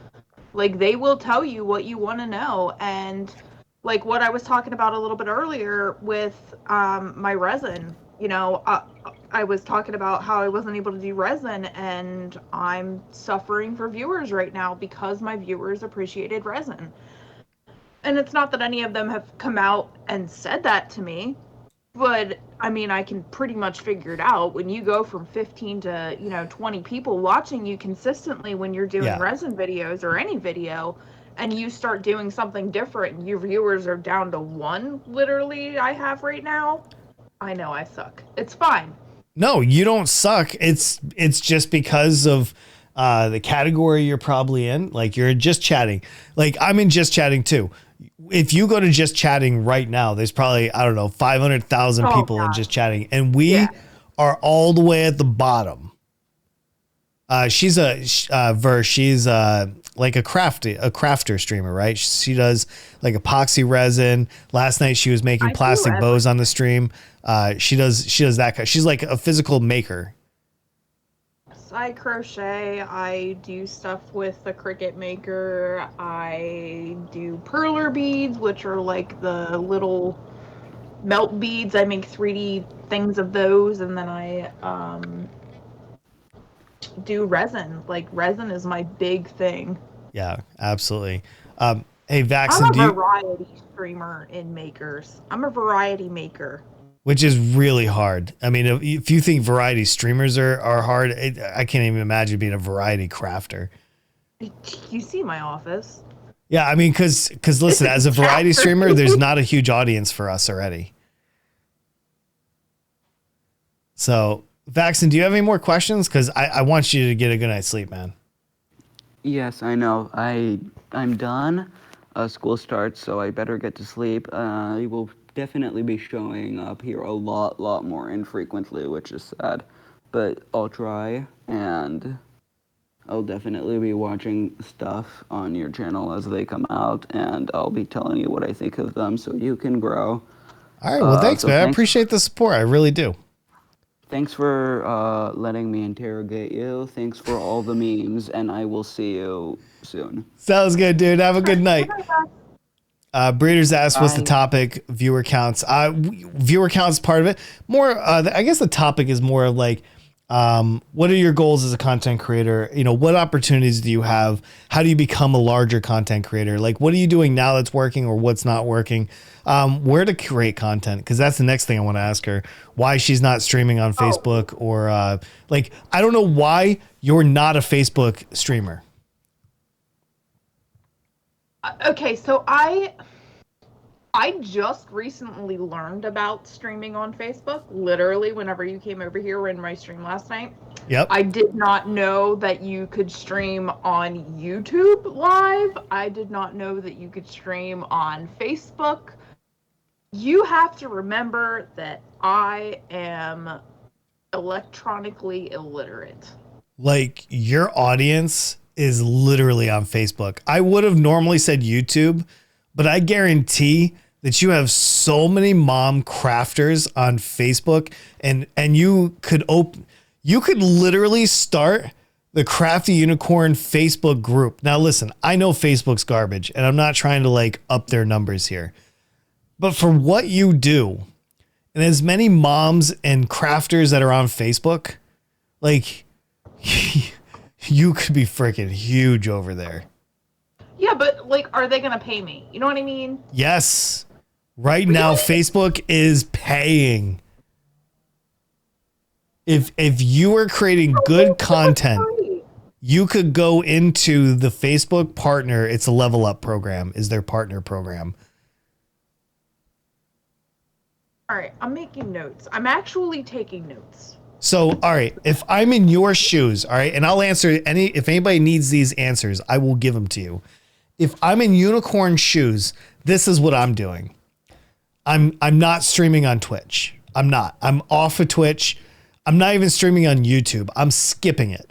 They will tell you what you want to know. And what I was talking about a little bit earlier with my resin, I was talking about how I wasn't able to do resin, and I'm suffering for viewers right now because my viewers appreciated resin. And it's not that any of them have come out and said that to me, but I can pretty much figure it out. When you go from 15 to 20 people watching you consistently when you're doing resin videos or any video, and you start doing something different and your viewers are down to 1, literally, I have right now, I know I suck. It's fine. No, you don't suck. It's just because of the category you're probably in. You're just chatting. I'm in just chatting too. If you go to just chatting right now, there's probably, 500,000 people in just chatting, and we are all the way at the bottom. She's she's like a crafter streamer, right? She does epoxy resin. Last night she was making plastic bows on the stream. She does that. She's like a physical maker. I crochet, I do stuff with the Cricut Maker, I do perler beads, which are the little melt beads. I make 3D things of those, and then I do resin. Resin is my big thing. Yeah, absolutely. Hey, I'm Vaxen, a variety streamer in makers. I'm a variety maker. which is really hard. I mean, if you think variety streamers are hard, I can't even imagine being a variety crafter. You see my office. Yeah, I mean, because listen, as a variety Chapter. streamer, there's not a huge audience for us already. So, Vaxen, do you have any more questions? Because I want you to get a good night's sleep, man. Yes, I know. I'm done. School starts, so I better get to sleep. I will definitely be showing up here a lot more infrequently, which is sad. But I'll try, and I'll definitely be watching stuff on your channel as they come out, and I'll be telling you what I think of them so you can grow. All right. Well, thanks, So man. I thanks. appreciate the support. I really do. Thanks for letting me interrogate you. Thanks for all the memes, and I will see you soon. Sounds good, dude. Have a good night. Breeders asked, what's the Bye. topic? Viewer counts. Viewer counts part of it. More, I guess the topic is more of like, what are your goals as a content creator? You know, what opportunities do you have? How do you become a larger content creator? Like, what are you doing now that's working or what's not working? Where to create content? Because that's the next thing I want to ask her. Why she's not streaming on Facebook or like, I don't know why you're not a Facebook streamer. Okay, so I just recently learned about streaming on Facebook. Literally, whenever you came over here in my stream last night. Yep. I did not know that you could stream on YouTube live. I did not know that you could stream on Facebook. You have to remember that I am electronically illiterate. Like, your audience is literally on Facebook. I would have normally said YouTube, but I guarantee that you have so many mom crafters on Facebook, and you could literally start the Crafty Unicorn Facebook group. Now listen, I know Facebook's garbage and I'm not trying to like up their numbers here, but for what you do and as many moms and crafters that are on Facebook, like you could be freaking huge over there. Yeah, but like, are they gonna pay me? You know what I mean? Yes. Right now, Facebook is paying. If you are creating good content, you could go into the Facebook partner. It's a level up program, is their partner program. All right, I'm making notes. I'm actually taking notes. So, all right, if I'm in your shoes, all right, and I'll answer if anybody needs these answers, I will give them to you. If I'm in Unicorn shoes, this is what I'm doing. I'm not streaming on Twitch. I'm not. I'm off of Twitch. I'm not even streaming on YouTube. I'm skipping it.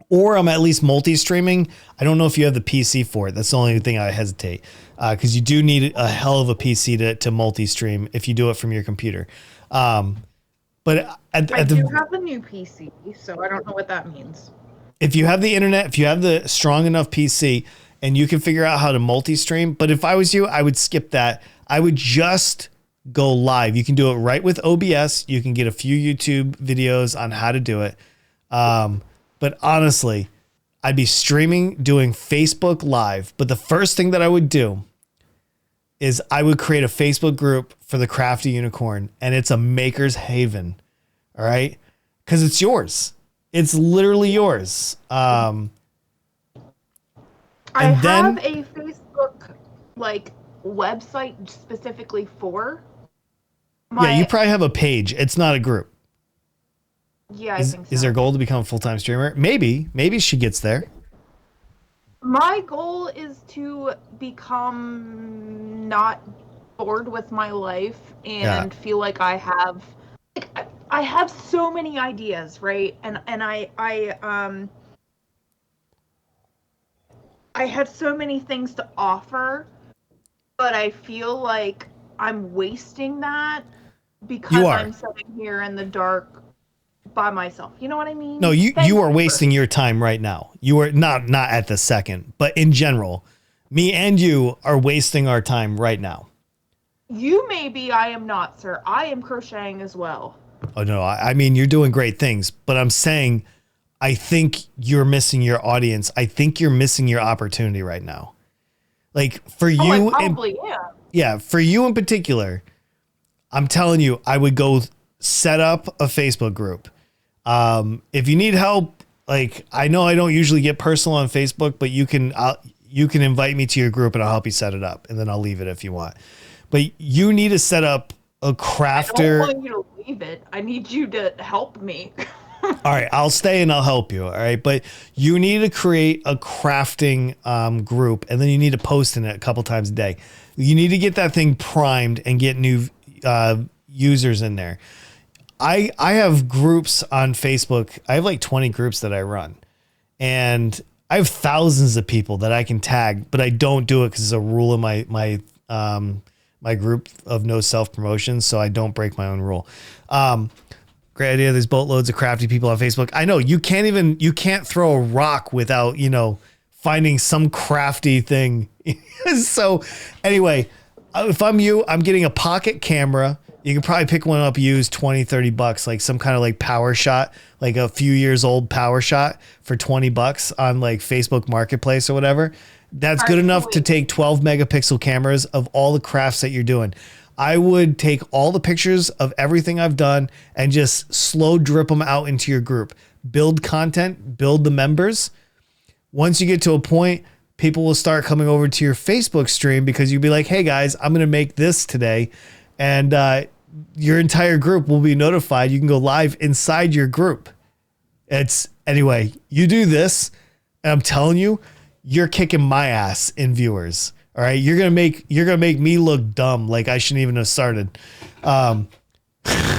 Or I'm at least multi-streaming. I don't know if you have the PC for it. That's the only thing I hesitate. Because you do need a hell of a PC to multi-stream if you do it from your computer. But I do have a new PC, so I don't know what that means. If you have the internet, if you have the strong enough PC and you can figure out how to multi-stream, but if I was you, I would skip that. I would just go live. You can do it right with OBS. You can get a few YouTube videos on how to do it. But honestly, I'd be streaming, doing Facebook Live. But the first thing that I would do is I would create a Facebook group for the Crafty Unicorn, and it's a maker's haven. All right? Because it's yours. It's literally yours. I have a Facebook like website specifically for yeah, you probably have a page. It's not a group. Yeah, I think so. Is their goal to become a full-time streamer? Maybe she gets there. My goal is to become not bored with my life and feel like I have so many ideas, right? And I have so many things to offer, but I feel like I'm wasting that because I'm sitting here in the dark by myself. You know what I mean? No, you are wasting your time right now. You are not at the second, but in general, me and you are wasting our time right now. You may be, I am not, sir. I am crocheting as well. Oh no, I mean you're doing great things, but I'm saying I think you're missing your audience. I think you're missing your opportunity right now. Like for Oh, I you, probably am. yeah, for you in particular, I'm telling you, I would go set up a Facebook group. If you need help, like I know I don't usually get personal on Facebook, but you can invite me to your group and I'll help you set it up, and then I'll leave it if you want. But you need to set up a I crafter. don't want you to leave it. I need you to help me. All right, I'll stay and I'll help you. All right, but you need to create a crafting group, and then you need to post in it a couple times a day. You need to get that thing primed and get new users in there. I have groups on Facebook. I have like 20 groups that I run, and I have thousands of people that I can tag, but I don't do it because it's a rule in my group of no self promotion, so I don't break my own rule. Great idea. There's boatloads of crafty people on Facebook. I know you can't throw a rock without, finding some crafty thing. So anyway, if I'm you, I'm getting a pocket camera. You can probably pick one up used $20-$30, like some kind of like power shot, like a few years old power shot for $20 on like Facebook Marketplace or whatever. That's good enough to take 12 megapixel cameras of all the crafts that you're doing. I would take all the pictures of everything I've done and just slow drip them out into your group. Build content, build the members. Once you get to a point, people will start coming over to your Facebook stream because you'll be like, hey guys, I'm going to make this today. And your entire group will be notified. You can go live inside your group. Anyway, you do this, and I'm telling you, you're kicking my ass in viewers. All right, you're gonna make me look dumb, like I shouldn't even have started. I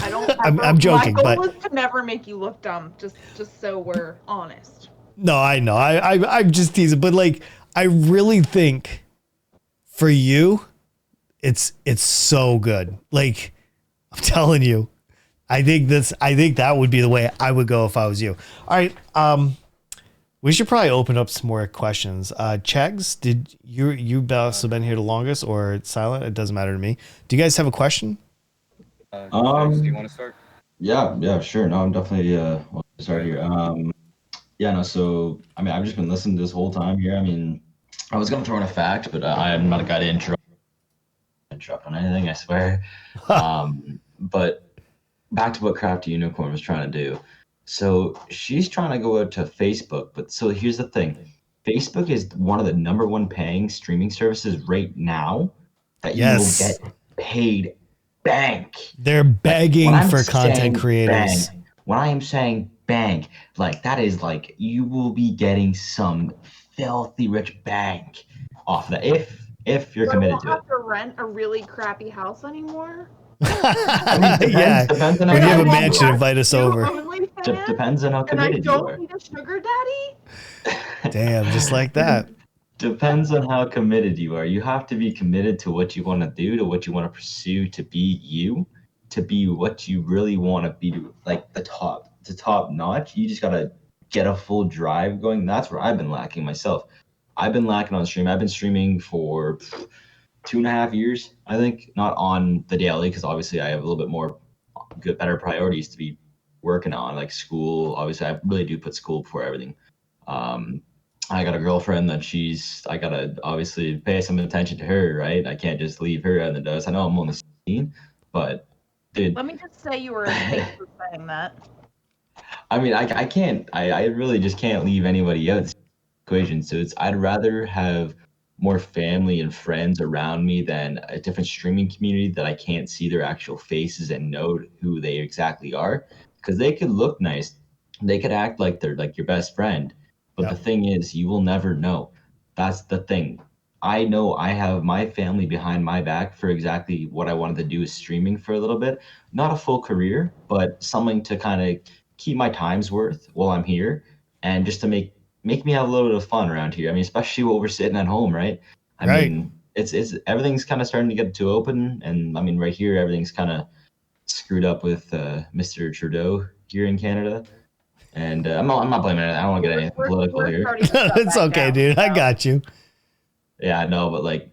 don't. I'm joking, my goal but is to never make you look dumb. Just so we're honest. no, I know. I'm just teasing, but like I really think for you, it's so good. Like I'm telling you, I think that would be the way I would go if I was you. All right, we should probably open up some more questions. Chegs, did you also been here the longest or silent? It doesn't matter to me. Do you guys have a question? Chegs, do you want to start? Yeah, sure. No, I'm definitely want to start here. Yeah, no. So I mean, I've just been listening this whole time here. I mean, I was gonna throw in a fact, but I'm not a guy to interrupt on anything, I swear. But back to what CraftyUnicorn was trying to do. So she's trying to go out to Facebook, but so here's the thing. Facebook is one of the #1 paying streaming services right now that you will get paid bank. They're begging for content creators. When I am saying bank, like that is like you will be getting some filthy rich bank off of that if you're committed to it. You don't have to rent a really crappy house anymore. Yeah, depends on when you how have a committed mansion, you are. invite us over. Depends on how committed you And I are. don't need a sugar daddy. Damn, just like that. Depends on how committed you are. You have to be committed to what you want to do, to what you want to pursue, to be you, to be what you really want to be, like the top notch. You just gotta get a full drive going. That's where I've been lacking myself. I've been lacking on stream. I've been streaming for 2.5 years, I think, not on the daily because obviously I have a little bit more better priorities to be working on, like school. Obviously, I really do put school before everything. I got a girlfriend that I gotta obviously pay some attention to her, right? I can't just leave her out in the dust. I know I'm only 16, but dude. Let me just say you were a fake for saying that. I mean, I can't. I really just can't leave anybody out of this equation. So I'd rather have more family and friends around me than a different streaming community that I can't see their actual faces and know who they exactly are. Because they could look nice, they could act like they're like your best friend, but the thing is, you will never know. That's the thing. I know I have my family behind my back for exactly what I wanted to do is streaming for a little bit. Not a full career, but something to kind of keep my time's worth while I'm here and just to make me have a little bit of fun around here. I mean, especially while we're sitting at home, right? I mean, it's everything's kind of starting to get too open, and I mean, right here, everything's kind of screwed up with Mr. Trudeau here in Canada. And I'm not blaming it. I don't want to get anything political here. It's okay, dude. I got you. Yeah, no, but like,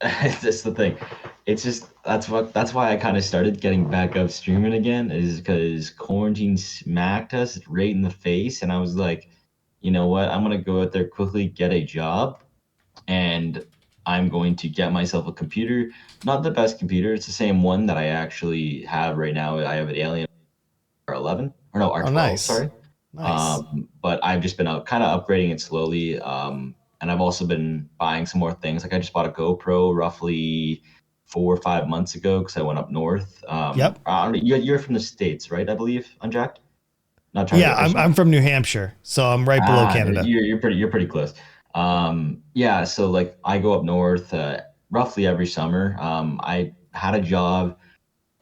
it's just the thing. It's just that's why I kind of started getting back up streaming again, is because quarantine smacked us right in the face, and I was like, you know what? I'm gonna go out there quickly, get a job, and I'm going to get myself a computer, not the best computer. It's the same one that I actually have right now. I have an Alien R11 or no Oh, R12, nice. sorry. Nice. But I've just been kind of upgrading it slowly. And I've also been buying some more things. Like I just bought a GoPro roughly 4 or 5 months ago because I went up north. Yep. You're from the States, right? I believe, Unjacked. Not trying to Yeah, get personal. I'm from New Hampshire, so I'm right below Canada. You're pretty close. Yeah, so like I go up north roughly every summer. I had a job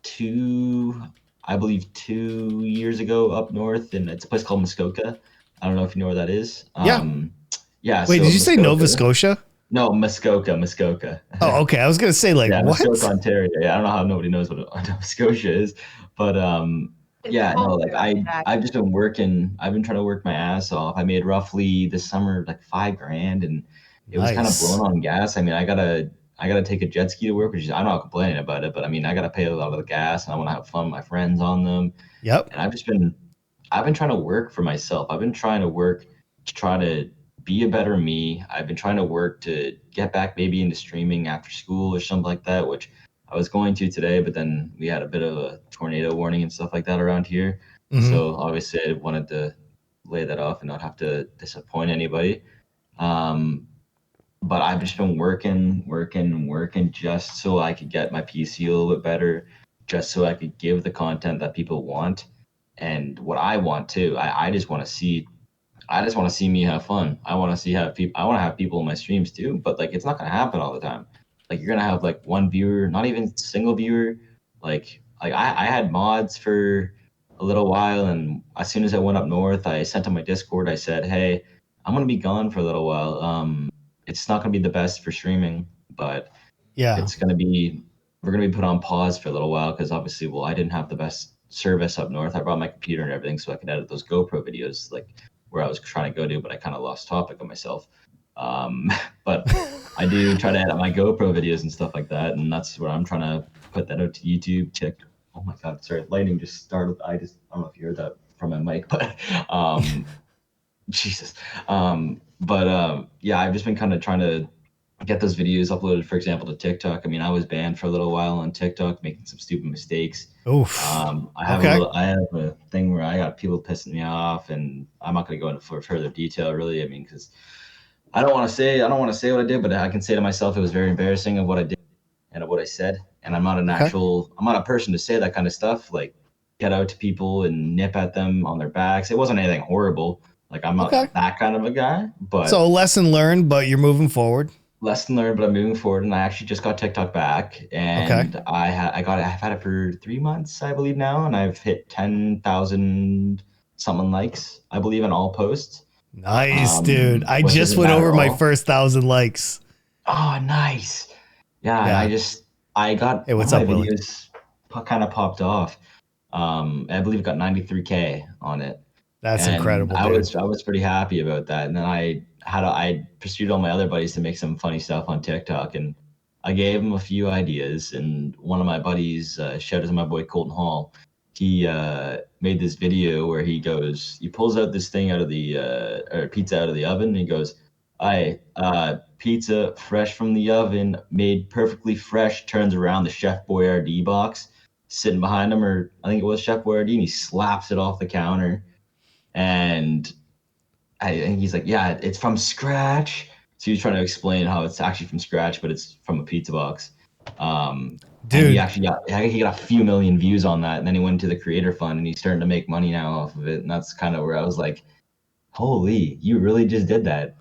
two, I believe 2 years ago up north, and it's a place called Muskoka. I don't know if you know where that is. Yeah. Yeah, Wait, so did you say Nova Muskoka. Scotia? No, Muskoka. Oh, okay. I was gonna say like Yeah, what? Muskoka, Ontario. Yeah, I don't know how nobody knows what Nova Scotia is, but It's yeah, no, called like Jack. I've just been working. I've been trying to work my ass off. I made roughly this summer like 5 grand, and it was kind of blown Nice. on gas. I mean, I gotta take a jet ski to work, which is I'm not complaining about it, but I mean, I gotta pay a lot of the gas, and I want to have fun with my friends on them. Yep. And I've been trying to work for myself. I've been trying to work to try to be a better me. I've been trying to work to get back maybe into streaming after school or something like that, which I was going to today, but then we had a bit of a tornado warning and stuff like that around here. Hmm. So obviously I wanted to lay that off and not have to disappoint anybody. Um, but I've just been working just so I could get my PC a little bit better, just so I could give the content that people want and what I want too. I just want to see me have fun. I want to see have people. I want to have people in my streams too. But like, it's not gonna happen all the time. Like, you're gonna have like one viewer, not even single viewer. I had mods for a little while, and as soon as I went up north, I sent on my Discord. I said, "Hey, I'm gonna be gone for a little while. It's not gonna be the best for streaming, but Yeah. it's gonna be we're gonna be put on pause for a little while because obviously, well, I didn't have the best service up north. I brought my computer and everything so I could edit those GoPro videos like where I was trying to go to, but I kind of lost topic of myself. Um, but I do try to edit my GoPro videos and stuff like that, and that's where I'm trying to put that out to YouTube. Oh my God, sorry, lightning just started. I don't know if you heard that from my mic, but Jesus. Yeah, I've just been kind of trying to get those videos uploaded, for example, to TikTok. I mean, I was banned for a little while on TikTok, making some stupid mistakes. Oof. I Okay. have a thing where I got people pissing me off, and I'm not going to go into further detail, really. I mean, because I don't want to say what I did, but I can say to myself it was very embarrassing of what I did and of what I said. And Okay. I'm not a person to say that kind of stuff, like get out to people and nip at them on their backs. It wasn't anything horrible. Like, I'm not Okay. that kind of a guy, So but lesson learned, but you're moving forward. lesson learned. But I'm moving forward, and I actually just got TikTok back, Okay. and I've had it for 3 months, I believe now, and I've hit 10,000 something likes, I believe, on all posts, Nice, dude. I which just isn't went bad at over my all. first 1,000 likes. Oh, nice. Yeah, and Yeah. I got Hey, one what's of my up, Willie? videos kind of popped off. I believe it got 93K on it, That's and incredible, dude. I was pretty happy about that. And then I pursued all my other buddies to make some funny stuff on TikTok, and I gave them a few ideas. And one of my buddies, shout out to my boy Colton Hall, he made this video where he pulls out this thing out of the or pizza out of the oven, and he goes, "I pizza fresh from the oven, made perfectly fresh." Turns around, the Chef Boyardee box sitting behind him, or I think it was Chef Boyardee, and he slaps it off the counter. And and he's like, "Yeah, it's from scratch." So he's trying to explain how it's actually from scratch, but it's from a pizza box. And Dude, he got a few million views on that, and then he went to the creator fund, and he's starting to make money now off of it. And that's kind of where I was like, "Holy, you really just did that!"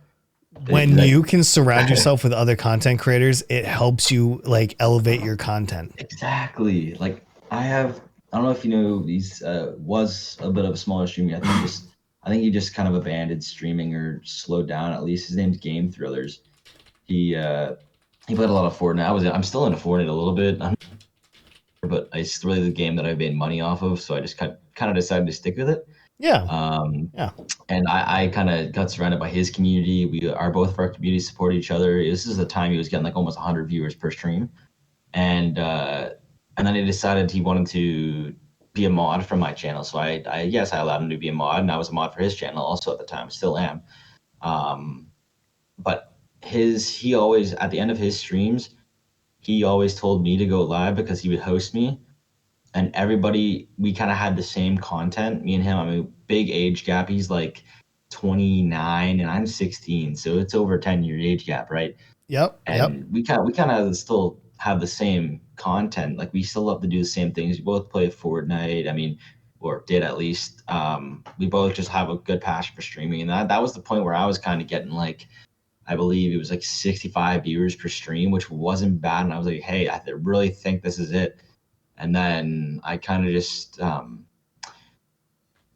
when Like, you can surround yourself with other content creators, it helps you like elevate your content. exactly. Like, I don't know if you know, he's was a bit of a smaller streamer. I think he just kind of abandoned streaming or slowed down. At least his name's Game Thrillers. He uh, he played a lot of Fortnite. I'm still into Fortnite a little bit, but it's really the game that I made money off of. So I just kind of decided to stick with it. Yeah. Um, Yeah. and I kind of got surrounded by his community. We are both of our communities support each other. This is the time he was getting like almost 100 viewers per stream, and then he decided he wanted to be a mod for my channel. So I allowed him to be a mod, and I was a mod for his channel also at the time, still am. Um, but he always, at the end of his streams, he always told me to go live because he would host me, and everybody, we kind of had the same content, me and him. I mean, big age gap. He's like 29 and I'm 16, so it's over a 10-year age gap, right? Yep. And we kind of still have the same content. Like, we still love to do the same things. We both play Fortnite. I mean, or did at least. We both just have a good passion for streaming, and that was the point where I was kind of getting like, I believe it was like 65 viewers per stream, which wasn't bad. And I was like, hey, I really think this is it. And then I kind of just,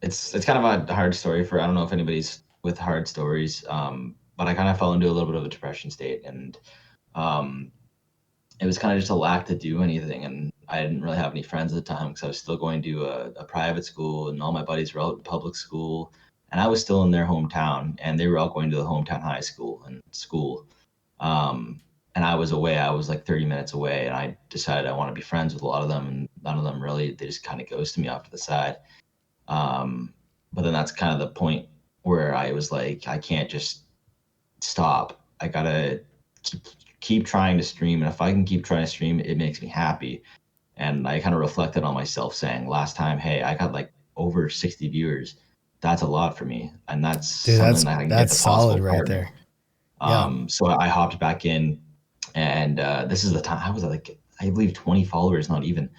it's kind of a hard story for, I don't know if anybody's with hard stories, but I kind of fell into a little bit of a depression state, and it was kind of just a lack to do anything. And I didn't really have any friends at the time because I was still going to a private school, and all my buddies were out in public school, and I was still in their hometown, and they were all going to the hometown high school and school. And I was away. I was like 30 minutes away, and I decided I want to be friends with a lot of them, and none of them really. They just kind of ghosted me off to the side. But then that's kind of the point where I was like, I can't just stop. I gotta keep trying to stream, and if I can keep trying to stream, it makes me happy. And I kind of reflected on myself, saying last time, hey, I got like over 60 viewers. That's a lot for me, and that's Dude, something that I can get that's the possible solid right partner. there. So I hopped back in, and this is the time I was like, I believe 20 followers, not even.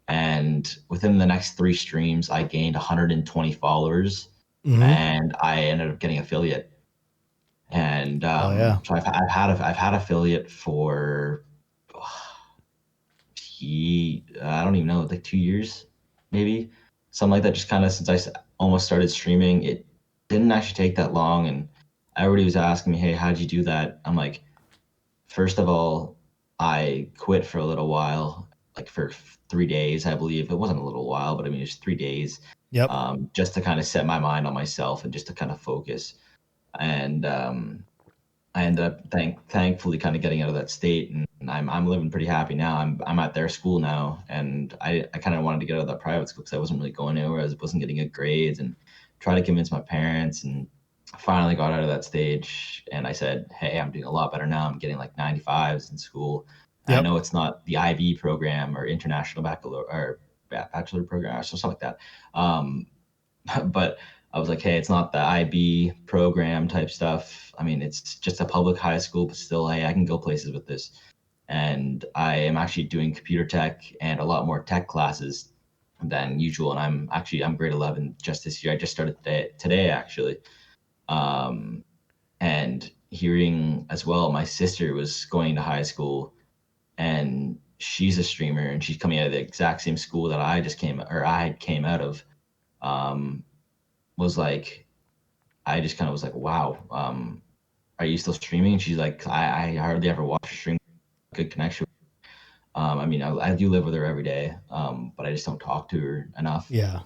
And within the next 3 streams, I gained 120 followers, Mhm. and I ended up getting affiliate. And yeah. so I've had affiliate for I don't even know, like 2 years, maybe something like that. Just kind of since almost started streaming, it didn't actually take that long, and everybody was asking me, "Hey, how'd you do that?" I'm like, first of all, I quit for a little while, like for 3 days, I believe. It wasn't a little while, but I mean, it was 3 days, Yep. just to kind of set my mind on myself and just to kind of focus. And I ended up thankfully kind of getting out of that state, and I'm living pretty happy now. I'm at their school now, and I kind of wanted to get out of that private school because I wasn't really going anywhere. I wasn't getting good grades, and try to convince my parents, and finally got out of that stage. And I said, hey, I'm doing a lot better now. I'm getting like 95s in school. I know it's not the IB program or international bachelor program or something like that. But I was like, hey, it's not the IB program type stuff. I mean, it's just a public high school, but still, hey, I can go places with this. And I am actually doing computer tech and a lot more tech classes than usual. And I'm grade 11 just this year. I just started today actually. And hearing as well, my sister was going to high school, and she's a streamer, and she's coming out of the exact same school that I came out of. Was like, I just kind of was like, wow, are you still streaming? And she's like, I hardly ever watch her stream. Good connection. I mean, I do live with her every day, but I just don't talk to her enough. Yeah.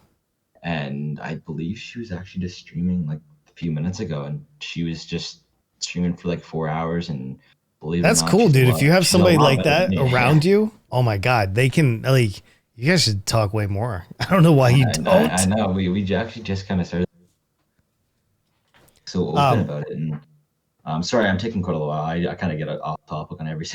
And I believe she was actually just streaming like a few minutes ago, and she was just streaming for like 4 hours. And believe That's it or not, cool, dude. If you have she's a somebody lot like better that than me. around you, oh my God, they can like, you guys should talk way more. I don't know why you don't. I know we actually just kind of started so open about it. And sorry, I'm taking quite a while. I kind of get off topic on every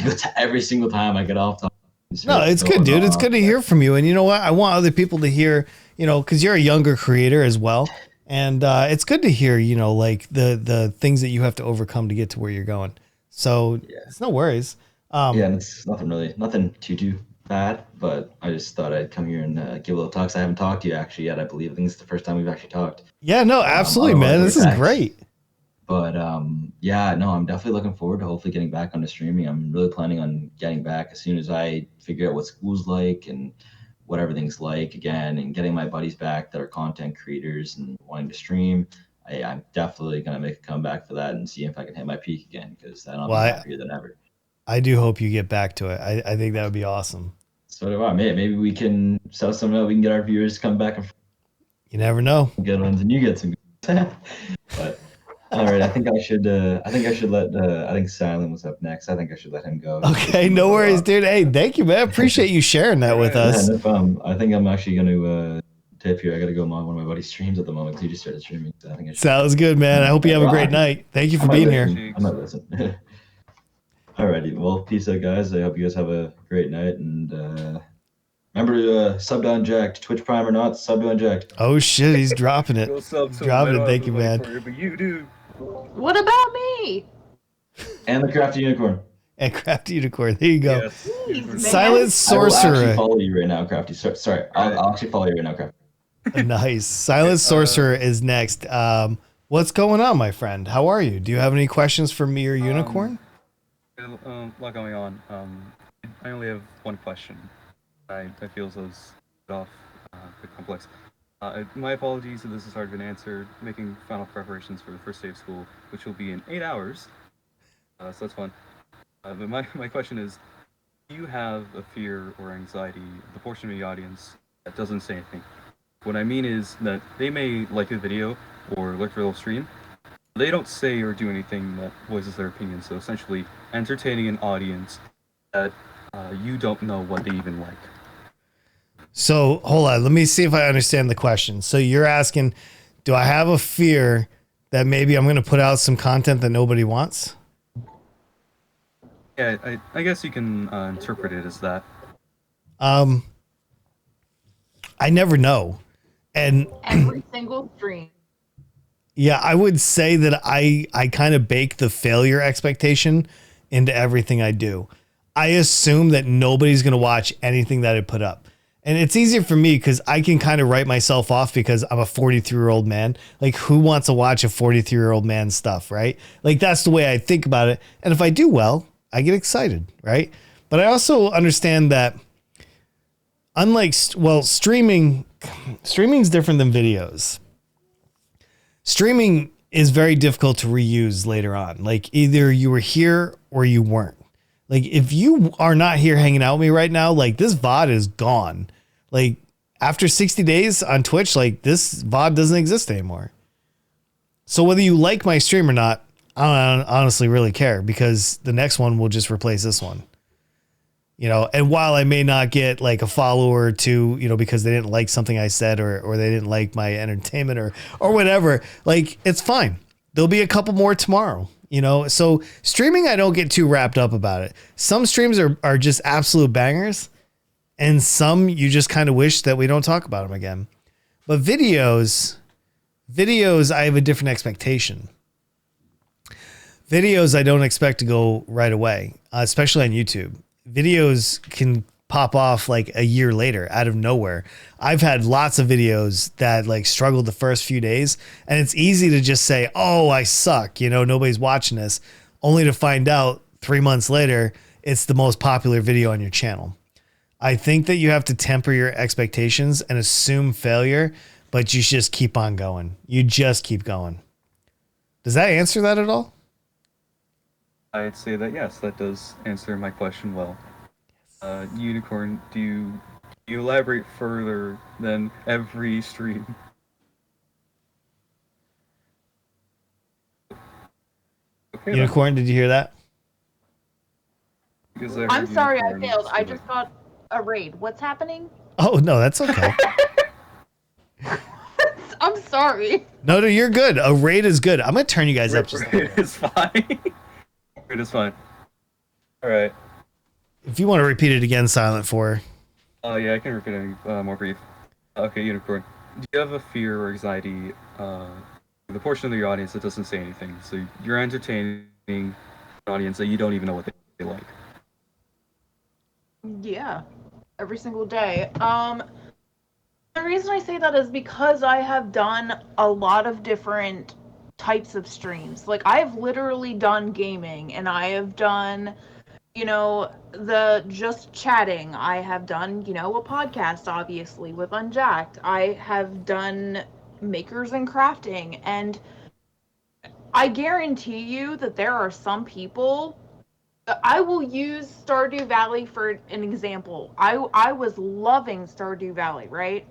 single time I get off topic. No, it's good, dude. It's good to hear from you. And you know what? I want other people to hear, because you're a younger creator as well. And it's good to hear, like the things that you have to overcome to get to where you're going. So it's no worries. And it's nothing too bad, but I just thought I'd come here and give a little talk. I haven't talked to you actually yet. I believe it's the first time we've actually talked. Yeah, no, absolutely, man. This is great. But I'm definitely looking forward to hopefully getting back onto streaming. I'm really planning on getting back as soon as I figure out what school's like and what everything's like again, and getting my buddies back that are content creators and wanting to stream. I'm definitely going to make a comeback for that and see if I can hit my peak again, because then I'll be happier than ever. I do hope you get back to it. I think that would be awesome. So do I. Maybe we can sell something out. We can get our viewers to come back and you never know. Good ones, and you get some good. But all right, I think I should let I think Silent was up next. I think I should let him go. Okay, no worries, dude. Hey, thank you, man. Appreciate you sharing that with us. Yeah, no problem. I think I'm actually going to tip here. I got to go on one of my buddy's streams at the moment. He just started streaming. So I think I should. Sounds good, man. I hope you have a great night. Thank you for being here. I might listen. Alrighty, well, peace out, guys. I hope you guys have a great night, and remember to sub to Unjacked, Twitch Prime or not, sub to Unjacked. Oh shit, he's dropping it. Go sub to him. I Dropping don't it. have Thank the you, money man. for it, but you do. What about me? And the Crafty Unicorn. And CraftyUnicorn. There you go. Yes. Jeez, Unicorn. man. Silent I will actually Sorcerer. follow you right now, Crafty. Sorry, I'll actually follow you right now, Crafty. Nice. Silent Sorcerer is next. What's going on, my friend? How are you? Do you have any questions for me or Unicorn? A lot going on. I only have one question. I feel so it's off, a bit complex. My apologies if this has already been answered. Making final preparations for the first day of school, which will be in 8 hours. So that's fun. But my question is, do you have a fear or anxiety, the portion of the audience that doesn't say anything? What I mean is that they may like a video or like your little stream. They don't say or do anything that voices their opinion. So essentially, entertaining an audience that you don't know what they even like. So hold on. Let me see if I understand the question. So you're asking, do I have a fear that maybe I'm going to put out some content that nobody wants? Yeah, I guess you can interpret it as that. I never know. And Every single stream. yeah, I would say that I kind of bake the failure expectation into everything I do. I assume that nobody's going to watch anything that I put up. And it's easier for me because I can kind of write myself off because I'm a 43-year-old man. Like, who wants to watch a 43-year-old man's stuff, right? Like, that's the way I think about it. And if I do well, I get excited, right? But I also understand that unlike, streaming's different than videos. Streaming is very difficult to reuse later on. Like, either you were here or you weren't. Like, if you are not here hanging out with me right now, like, this VOD is gone. Like, after 60 days on Twitch, like, this VOD doesn't exist anymore. So whether you like my stream or not, I don't honestly really care because the next one will just replace this one. You know, and while I may not get like a follower or two, you know, because they didn't like something I said or they didn't like my entertainment or whatever, like, it's fine. There'll be a couple more tomorrow, you know? So streaming, I don't get too wrapped up about it. Some streams are just absolute bangers and some you just kind of wish that we don't talk about them again. But videos, I have a different expectation. Videos, I don't expect to go right away, especially on YouTube. Videos can pop off like a year later out of nowhere. I've had lots of videos that like struggled the first few days, and it's easy to just say, oh, I suck, you know, nobody's watching this, only to find out 3 months later, it's the most popular video on your channel. I think that you have to temper your expectations and assume failure, but you just keep on going. You just keep going. Does that answer that at all? I'd say that yes, that does answer my question well. Unicorn, do you elaborate further than every stream? Okay, Unicorn, did you hear that? because I heard I'm sorry I unicorn, failed. I so just got a raid. What's happening? Oh, no, that's okay. I'm sorry. No, you're good. A raid is good. I'm going to turn you guys up just a little It bit. is fine. It is fine. All right. If you want to repeat it again, Silent, for Yeah, I can repeat it more brief. Okay, Unicorn. Do you have a fear or anxiety, the portion of your audience that doesn't say anything? So you're entertaining an audience that you don't even know what they like. Yeah, every single day. The reason I say that is because I have done a lot of different types of streams. Like, I've literally done gaming, and I have done, you know, the just chatting. I have done, you know, a podcast, obviously, with Unjacked. I have done makers and crafting, and I guarantee you that there are some people. I will use Stardew Valley for an example. I was loving Stardew Valley, right?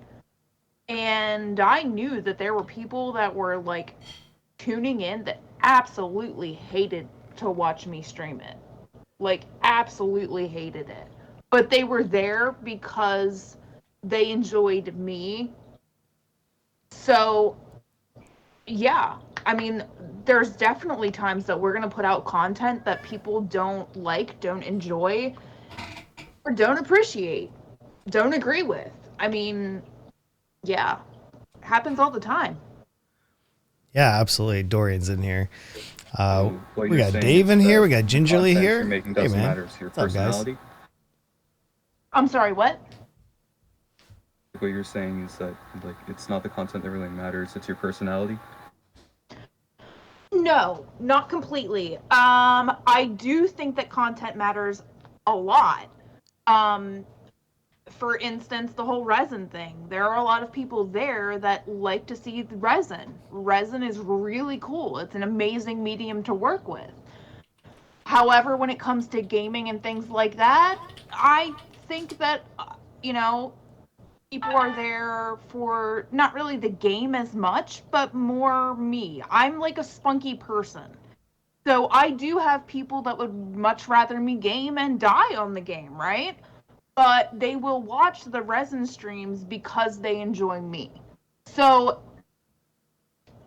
And I knew that there were people that were like tuning in that absolutely hated to watch me stream it. Like, absolutely hated it. But they were there because they enjoyed me. So, yeah. I mean, there's definitely times that we're going to put out content that people don't like, don't enjoy, or don't appreciate, don't agree with. I mean, yeah, happens all the time. Yeah, absolutely. Dorian's in here. What We you're got saying Dave is in here. that We got the Gingerly content here. You're making Hey, doesn't man. matter. It's your What's up, guys? personality. I'm sorry, what? What you're saying is that like it's not the content that really matters. It's your personality. No, not completely. I do think that content matters a lot. For instance, the whole resin thing. There are a lot of people there that like to see the resin. Resin is really cool. It's an amazing medium to work with. However, when it comes to gaming and things like that, I think that, you know, people are there for not really the game as much, but more me. I'm like a spunky person. So I do have people that would much rather me game and die on the game, right? But they will watch the resin streams because they enjoy me. So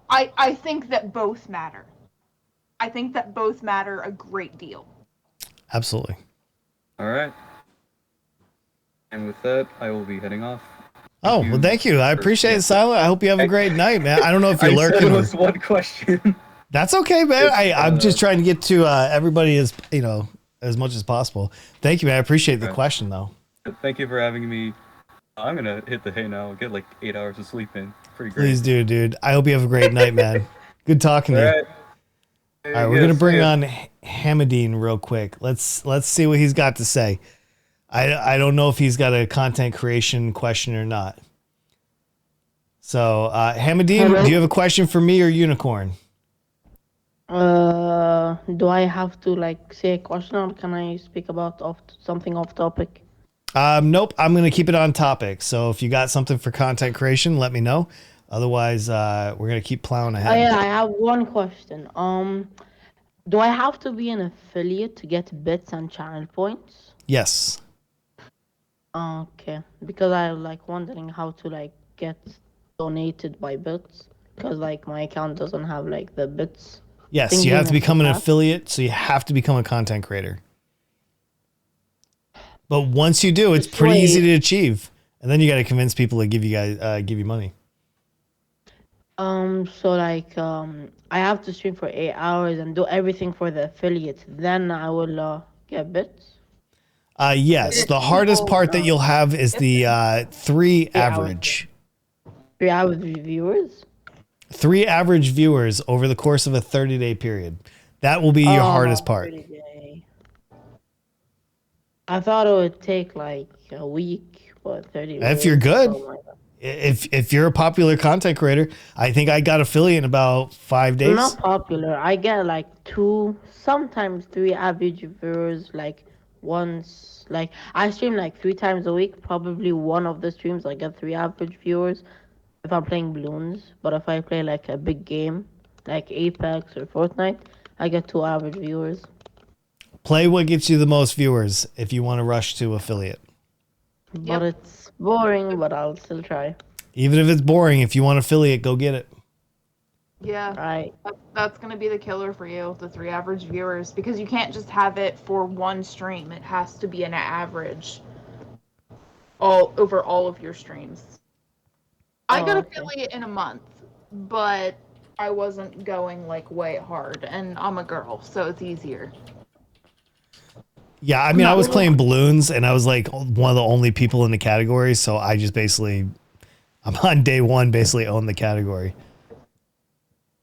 I think that both matter. I think that both matter a great deal. Absolutely. All right. And with that, I will be heading off. Oh, well, thank you. I appreciate it, Silent. I hope you have a great night, man. I don't know if you're I lurking. said it was one question. That's okay, man. I'm just trying to get to everybody as as much as possible. Thank you, man. I appreciate the question, though. Thank you for having me. I'm gonna hit the hay now. Get like 8 hours of sleep in. Pretty great. Please do, dude. I hope you have a great night, man. Good talking to you. All right, we're gonna bring on Hamadine real quick. Let's see what he's got to say. I don't know if he's got a content creation question or not. So, Hamadine, do you have a question for me or Unicorn? Do I have to like say a question or can I speak about something off topic? Nope. I'm gonna keep it on topic. So if you got something for content creation, let me know. Otherwise, we're gonna keep plowing ahead. Oh yeah, I have one question. Do I have to be an affiliate to get bits and channel points? Yes. Okay, because I like wondering how to like get donated by bits because like my account doesn't have like the bits. Yes, you have to become an affiliate, so you have to become a content creator. But once you do, it's pretty easy to achieve, and then you got to convince people to give you money. So like I have to stream for 8 hours and do everything for the affiliate. Then I will get bits. Yes, the hardest part that you'll have is the 3 average. 3 average viewers? 3 average viewers over the course of a 30-day period. That will be your hardest part. 30-day. I thought it would take like a week, but 30 days. If you're good. Oh my God. If you're a popular content creator, I think I got affiliate in about 5 days. I'm not popular. I get like 2, sometimes 3 average viewers like once. Like I stream like 3 times a week. Probably one of the streams I get 3 average viewers if I'm playing balloons. But if I play like a big game like Apex or Fortnite, I get 2 average viewers. Play what gets you the most viewers if you want to rush to affiliate. But it's boring, but I'll still try. Even if it's boring, if you want affiliate, go get it. Yeah, Right. that's going to be the killer for you, the 3 average viewers, because you can't just have it for one stream. It has to be an average all over all of your streams. I got affiliate in a month, but I wasn't going like way hard, and I'm a girl, so it's easier. Yeah, I mean, I was playing balloons, and I was like one of the only people in the category, so I just basically, I'm on day 1, basically own the category.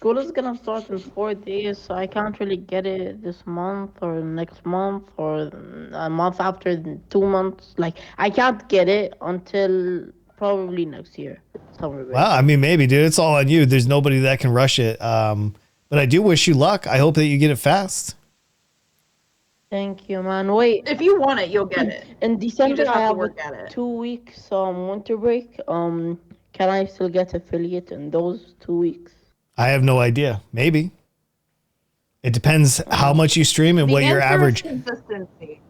School is gonna start in 4 days, so I can't really get it this month or next month or a month after 2 months. Like, I can't get it until probably next year. Summer break. Well, I mean, maybe, dude. It's all on you. There's nobody that can rush it. But I do wish you luck. I hope that you get it fast. Thank you, man. Wait, If you want it, you'll get it. in December just have I to have work at it. 2 weeks winter break. Can I still get affiliate in those 2 weeks? I have no idea. Maybe. It depends how much you stream and The what your answer is average. consistency.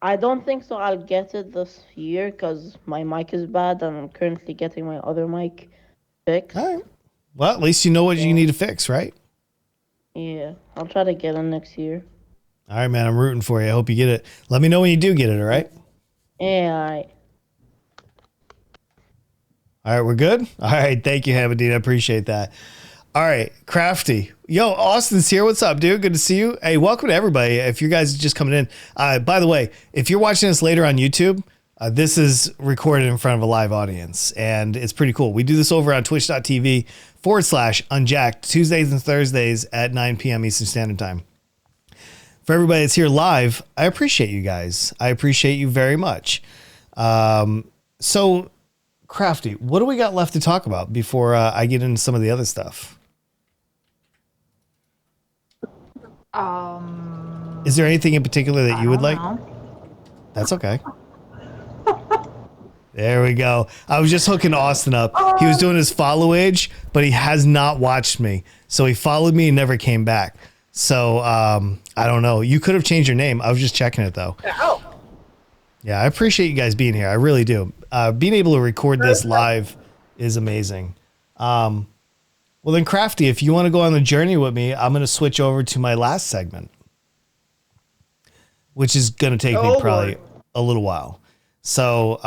I don't think so. I'll get it this year because my mic is bad and I'm currently getting my other mic fixed. All right. Well, at least you know what you need to fix, right? Yeah, I'll try to get in next year. All right, man. I'm rooting for you. I hope you get it. Let me know when you do get it. All right. Yeah, All right, we're good. All right, thank you, Hamadine. I appreciate that. All right, Crafty. Yo, Austin's here. What's up, dude? Good to see you. Hey, welcome to everybody. If you guys are just coming in, by the way, if you're watching this later on YouTube, this is recorded in front of a live audience, and it's pretty cool. We do this over on twitch.tv/unjacked Tuesdays and Thursdays at 9 p.m. Eastern Standard Time. For everybody that's here live, I appreciate you guys. I appreciate you very much. So, Crafty, what do we got left to talk about before I get into some of the other stuff? Is there anything in particular that you would like? That's okay. There we go. I was just hooking Austin up. He was doing his follow age, but he has not watched me. So he followed me and never came back. So I don't know. You could have changed your name. I was just checking it though. Oh. Yeah, I appreciate you guys being here. I really do. Being able to record this live is amazing. Well then, Crafty, if you want to go on the journey with me, I'm going to switch over to my last segment, which is going to take me probably a little while. So,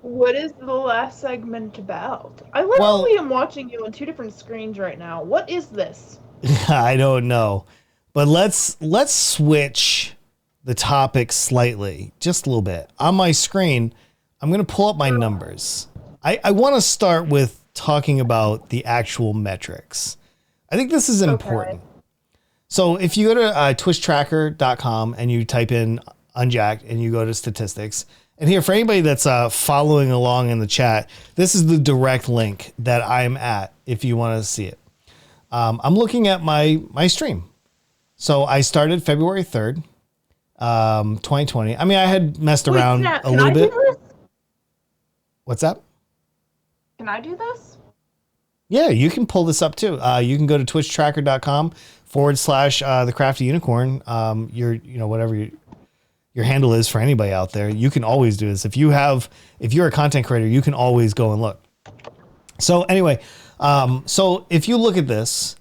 what is the last segment about? I literally am watching you on two different screens right now. What is this? I don't know, but let's switch the topic slightly, just a little bit. On my screen, I'm going to pull up my numbers. I want to start with talking about the actual metrics. I think this is important. Okay. So if you go to twitchtracker.com and you type in unjacked and you go to statistics, and here for anybody that's following along in the chat, this is the direct link that I'm at if you want to see it. I'm looking at my stream. So I started February 3rd, 2020. I mean, I had messed around a little bit. What's that? Can I do this? Yeah, you can pull this up too. You can go to twitchtracker.com / the CraftyUnicorn. Whatever your handle is for anybody out there, you can always do this. If you're a content creator, you can always go and look. So anyway, so if you look at this,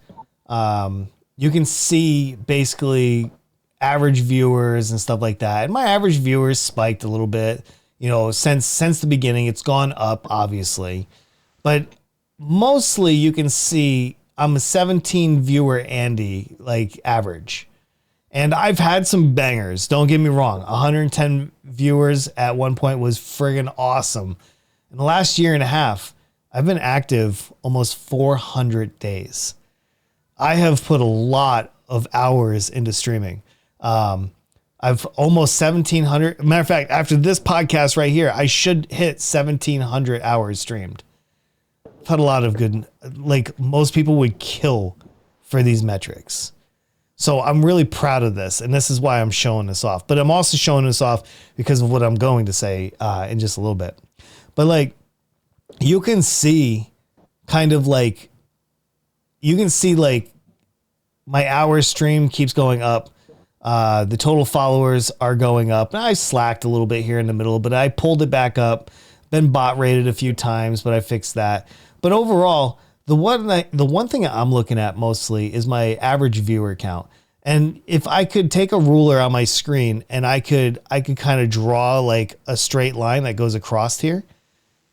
you can see basically average viewers and stuff like that. And my average viewers spiked a little bit, since the beginning. It's gone up, obviously. But mostly you can see I'm a 17 viewer Andy, like average. And I've had some bangers, don't get me wrong. 110 viewers at one point was friggin' awesome. In the last year and a half, I've been active almost 400 days. I have put a lot of hours into streaming. I've almost 1,700. Matter of fact, after this podcast right here, I should hit 1,700 hours streamed. I've had a lot of good, like most people would kill for these metrics. So I'm really proud of this. And this is why I'm showing this off. But I'm also showing this off because of what I'm going to say in just a little bit. But like, you can see my hours stream keeps going up. The total followers are going up. And I slacked a little bit here in the middle, but I pulled it back up. Been bot rated a few times, but I fixed that. But overall, the one thing I'm looking at mostly is my average viewer count. And if I could take a ruler on my screen and I could kind of draw like a straight line that goes across here,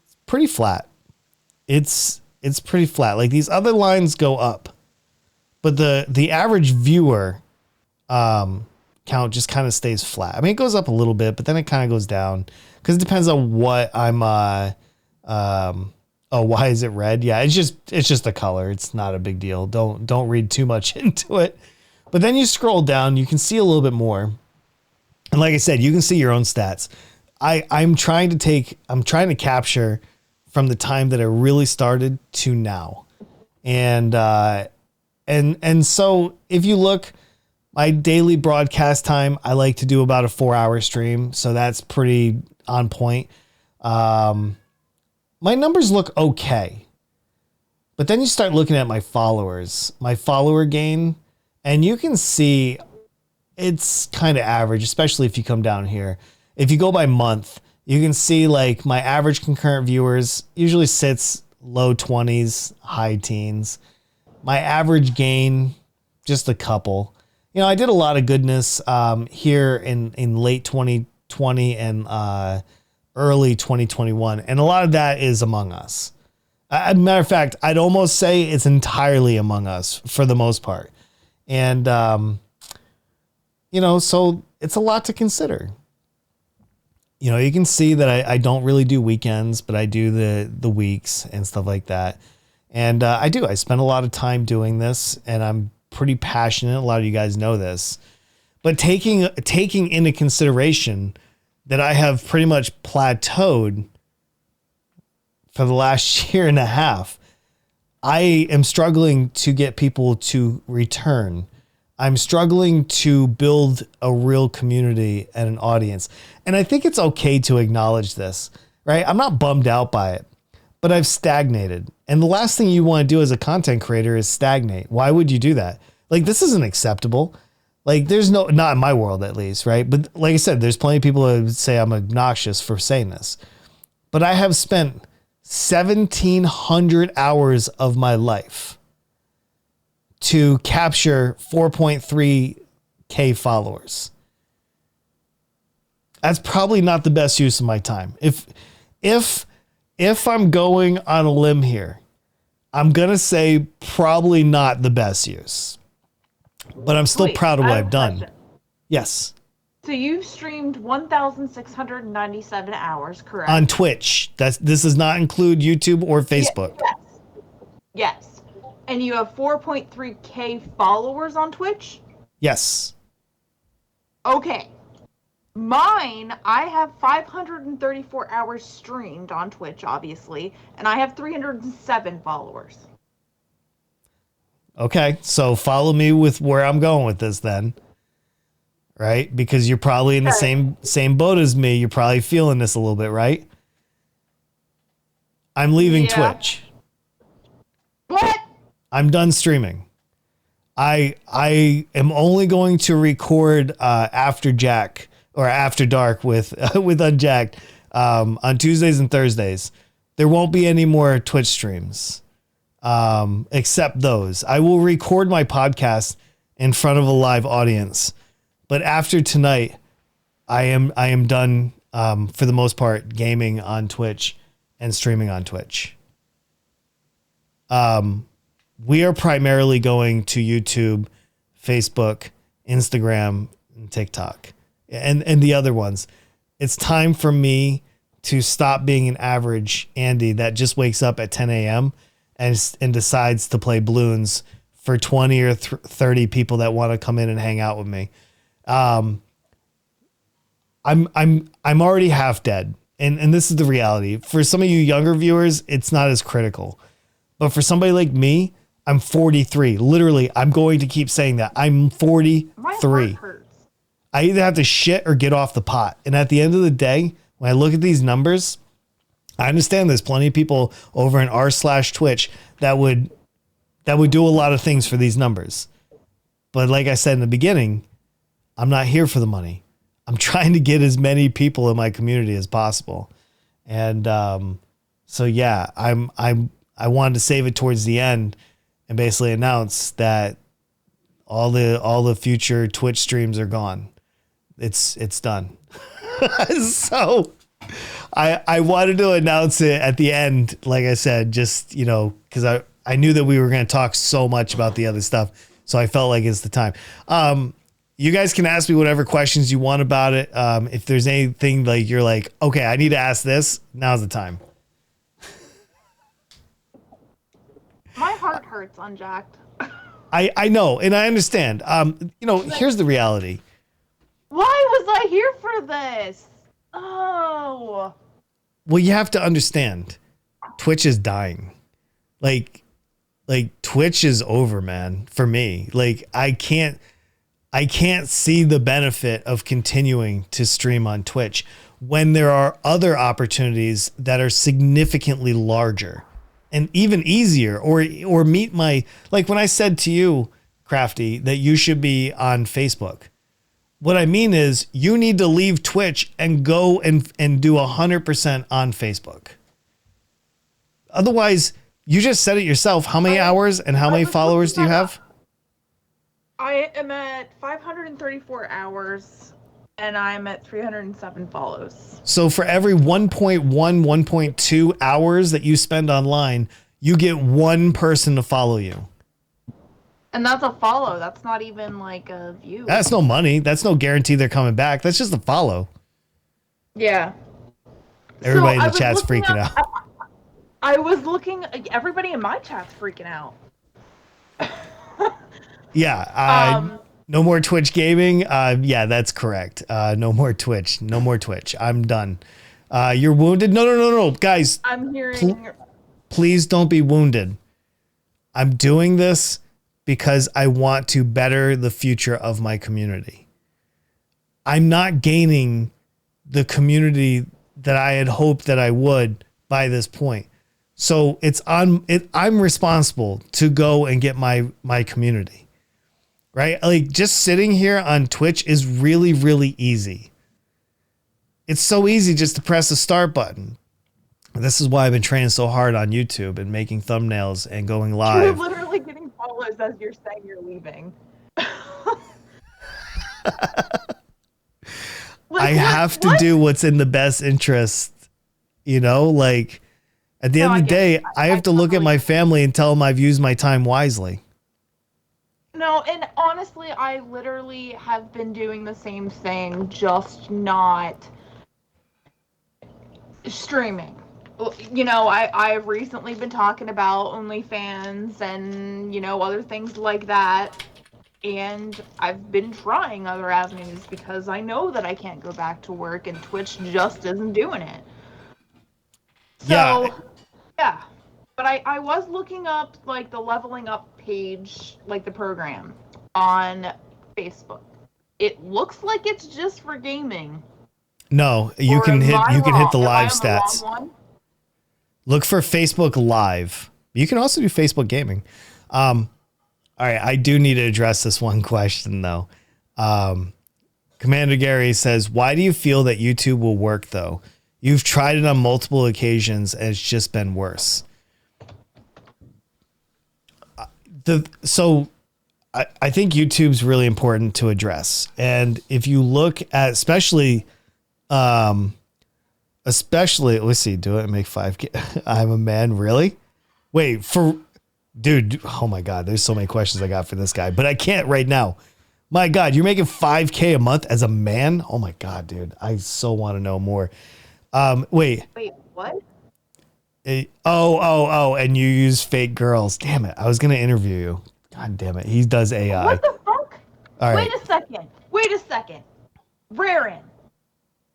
it's pretty flat. It's pretty flat. Like these other lines go up, but the average viewer count just kind of stays flat. I mean, it goes up a little bit, but then it kind of goes down because it depends on what I'm why is it red? Yeah, it's just the color. It's not a big deal. Don't read too much into it. But then you scroll down, you can see a little bit more. And like I said, you can see your own stats. I'm trying to capture from the time that I really started to now. And so if you look, my daily broadcast time, I like to do about a 4-hour stream. So that's pretty on point. My numbers look okay. But then you start looking at my followers, my follower gain, and you can see it's kind of average, especially if you come down here. If you go by month, you can see like my average concurrent viewers usually sits low 20s, high teens. My average gain just a couple. You know, I did a lot of goodness here in late 2020 and early 2021, and a lot of that is Among Us. Matter of fact, I'd almost say it's entirely Among Us for the most part. And, you know, so it's a lot to consider. You know, you can see that I don't really do weekends, but I do the weeks and stuff like that. And I spend a lot of time doing this, and I'm pretty passionate. A lot of you guys know this. But taking into consideration that I have pretty much plateaued for the last year and a half, I am struggling to get people to return. I'm struggling to build a real community and an audience. And I think it's okay to acknowledge this, right? I'm not bummed out by it, but I've stagnated. And the last thing you want to do as a content creator is stagnate. Why would you do that? Like, this isn't acceptable. Like, there's not in my world at least, right? But like I said, there's plenty of people who would say I'm obnoxious for saying this. But I have spent 1,700 hours of my life to capture 4.3K followers. That's probably not the best use of my time. If I'm going on a limb here, I'm going to say probably not the best use. But I'm still proud of what I've done. Question. Yes. So you've streamed 1,697 hours, correct? On Twitch. This does not include YouTube or Facebook. Yes. And you have 4.3K followers on Twitch? Yes. Okay. Mine, I have 534 hours streamed on Twitch, obviously, and I have 307 followers. Okay, so follow me with where I'm going with this then. Right? Because you're probably in the same boat as me. You're probably feeling this a little bit, right? I'm leaving Twitch. What? I'm done streaming. I am only going to record after Jack or after dark with Unjacked on Tuesdays and Thursdays. There won't be any more Twitch streams except those. I will record my podcast in front of a live audience. But after tonight, I am done for the most part gaming on Twitch and streaming on Twitch. We are primarily going to YouTube, Facebook, Instagram, and TikTok, and the other ones. It's time for me to stop being an average Andy that just wakes up at 10 a.m. and decides to play balloons for 20 or 30 people that want to come in and hang out with me. I'm already half dead. And this is the reality. For some of you younger viewers, it's not as critical. But for somebody like me, I'm 43. Literally, I'm going to keep saying that. I'm 43. My heart hurts. I either have to shit or get off the pot. And at the end of the day, when I look at these numbers, I understand there's plenty of people over in r/Twitch that would do a lot of things for these numbers. But like I said in the beginning, I'm not here for the money. I'm trying to get as many people in my community as possible. And so yeah, I wanted to save it towards the end and basically announce that all the future Twitch streams are gone. It's done. So I wanted to announce it at the end, like I said, just, you know, because I knew that we were going to talk so much about the other stuff. So I felt like it's the time. You guys can ask me whatever questions you want about it. If there's anything like you're like, okay, I need to ask this, now's the time. My heart hurts, Unjacked. I know, and I understand. You know, here's the reality. Why was I here for this? Oh. Well, you have to understand, Twitch is dying. Like Twitch is over, man, for me. Like I can't see the benefit of continuing to stream on Twitch when there are other opportunities that are significantly larger and even easier, or meet my, like when I said to you, Crafty, that you should be on Facebook. What I mean is you need to leave Twitch and go and do 100% on Facebook. Otherwise, you just said it yourself. How many hours and how many followers do you have? I am at 534 hours, and I'm at 307 follows. So for every 1.1, 1.2 hours that you spend online, you get one person to follow you. And that's a follow. That's not even like a view. That's no money. That's no guarantee they're coming back. That's just a follow. Yeah. Everybody So in the chat's freaking out. I was looking. Everybody in my chat's freaking out. Yeah. No more Twitch gaming. Yeah, that's correct. No more Twitch. No more Twitch. I'm done. You're wounded? No. Guys, I'm hearing. Please don't be wounded. I'm doing this because I want to better the future of my community. I'm not gaining the community that I had hoped that I would by this point. So I'm responsible to go and get my community, right? Like just sitting here on Twitch is really, really easy. It's so easy just to press the start button. This is why I've been training so hard on YouTube and making thumbnails and going live. You're literally getting follows as you're saying you're leaving. I have to do what's in the best interest, like at the end of the day, I have to look at my family and tell them I've used my time wisely. No, and honestly, I literally have been doing the same thing, just not streaming. I've recently been talking about OnlyFans and, other things like that. And I've been trying other avenues because I know that I can't go back to work and Twitch just isn't doing it. So, yeah. But I was looking up, like, the leveling up page, like the program, on Facebook. It looks like it's just for gaming. No, you can hit the live stats. Look for Facebook Live. You can also do Facebook Gaming. All right, I do need to address this one question though. Commander Gary says, "Why do you feel that YouTube will work though? You've tried it on multiple occasions and it's just been worse." I think YouTube's really important to address. And if you look at especially, let's see, do it make 5K? I'm a man, really? Wait, dude, oh my God, there's so many questions I got for this guy, but I can't right now. My God, you're making 5K a month as a man? Oh my God, dude, I so want to know more. Wait, what? And you use fake girls. Damn it. I was going to interview you. God damn it. He does AI. What the fuck? All right. Wait a second. Rarin,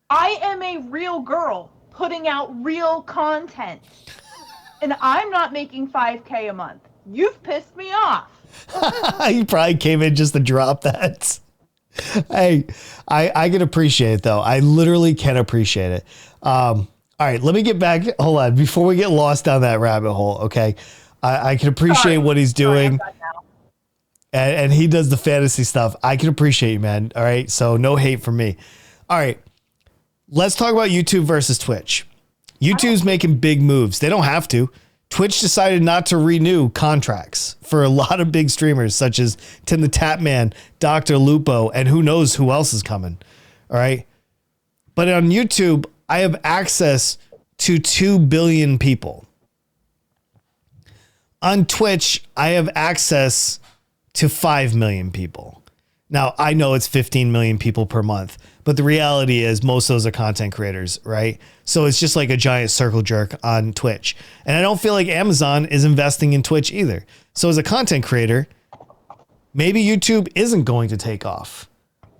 I am a real girl putting out real content. And I'm not making 5K a month. You've pissed me off. You probably came in just to drop that. Hey, I can appreciate it though. I literally can appreciate it. All right, let me get back. Hold on. Before we get lost down that rabbit hole, okay? I can appreciate what he's doing. And he does the fantasy stuff. I can appreciate you, man. All right. So no hate from me. All right. Let's talk about YouTube versus Twitch. YouTube's making big moves. They don't have to. Twitch decided not to renew contracts for a lot of big streamers such as Tim the Tapman, Dr. Lupo, and who knows who else is coming. All right. But on YouTube, I have access to 2 billion people. On Twitch, I have access to 5 million people. Now, I know it's 15 million people per month, but the reality is most of those are content creators, right? So it's just like a giant circle jerk on Twitch. And I don't feel like Amazon is investing in Twitch either. So as a content creator, maybe YouTube isn't going to take off,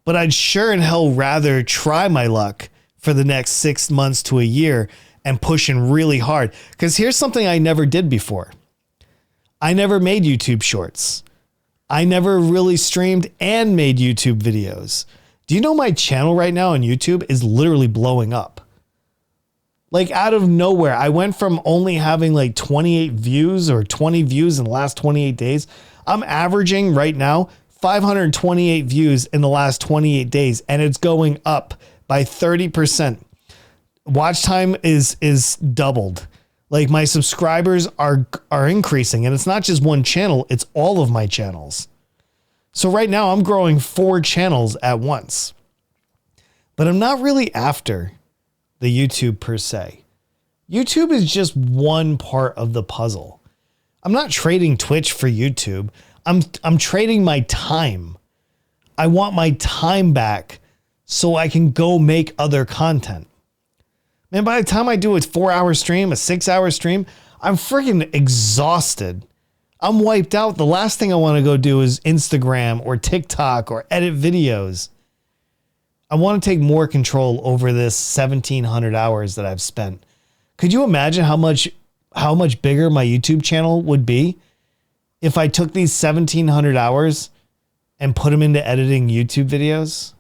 but I'd sure and hell rather try my luck for the next 6 months to a year and pushing really hard. Because here's something I never did before. I never made YouTube shorts. I never really streamed and made YouTube videos. Do you know my channel right now on YouTube is literally blowing up? Like out of nowhere. I went from only having like 28 views or 20 views in the last 28 days. I'm averaging right now 528 views in the last 28 days, and it's going up by 30%. Watch time is doubled. Like my subscribers are increasing, and it's not just one channel, it's all of my channels. So right now I'm growing 4 channels at once, but I'm not really after the YouTube per se. YouTube is just one part of the puzzle. I'm not trading Twitch for YouTube. I'm trading my time. I want my time back so I can go make other content. Man, by the time I do a 4-hour stream, a 6-hour stream, I'm freaking exhausted. I'm wiped out. The last thing I want to go do is Instagram or TikTok or edit videos. I want to take more control over this 1,700 hours that I've spent. Could you imagine how much bigger my YouTube channel would be if I took these 1,700 hours and put them into editing YouTube videos?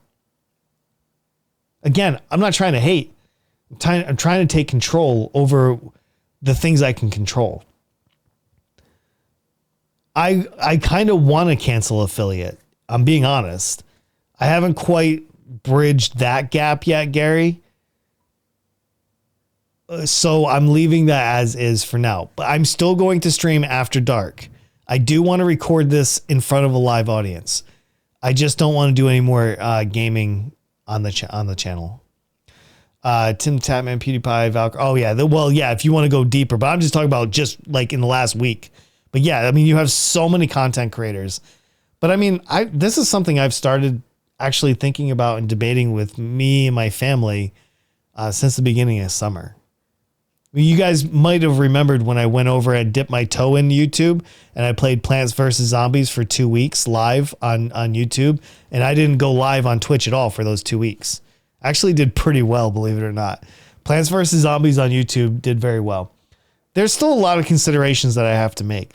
Again, I'm not trying to hate. I'm trying to take control over the things I can control. I kind of want to cancel affiliate. I'm being honest. I haven't quite bridged that gap yet, Gary. So I'm leaving that as is for now. But I'm still going to stream after dark. I do want to record this in front of a live audience. I just don't want to do any more gaming on the channel. Tim Tatman, PewDiePie, Valkyrie. Oh yeah. Well, yeah, if you want to go deeper, but I'm just talking about just like in the last week. But yeah, I mean, you have so many content creators, but I mean, this is something I've started actually thinking about and debating with me and my family since the beginning of summer. You guys might have remembered when I went over and dipped my toe in YouTube and I played Plants vs. Zombies for 2 weeks live on YouTube. And I didn't go live on Twitch at all for those 2 weeks. I actually did pretty well, believe it or not. Plants vs. Zombies on YouTube did very well. There's still a lot of considerations that I have to make.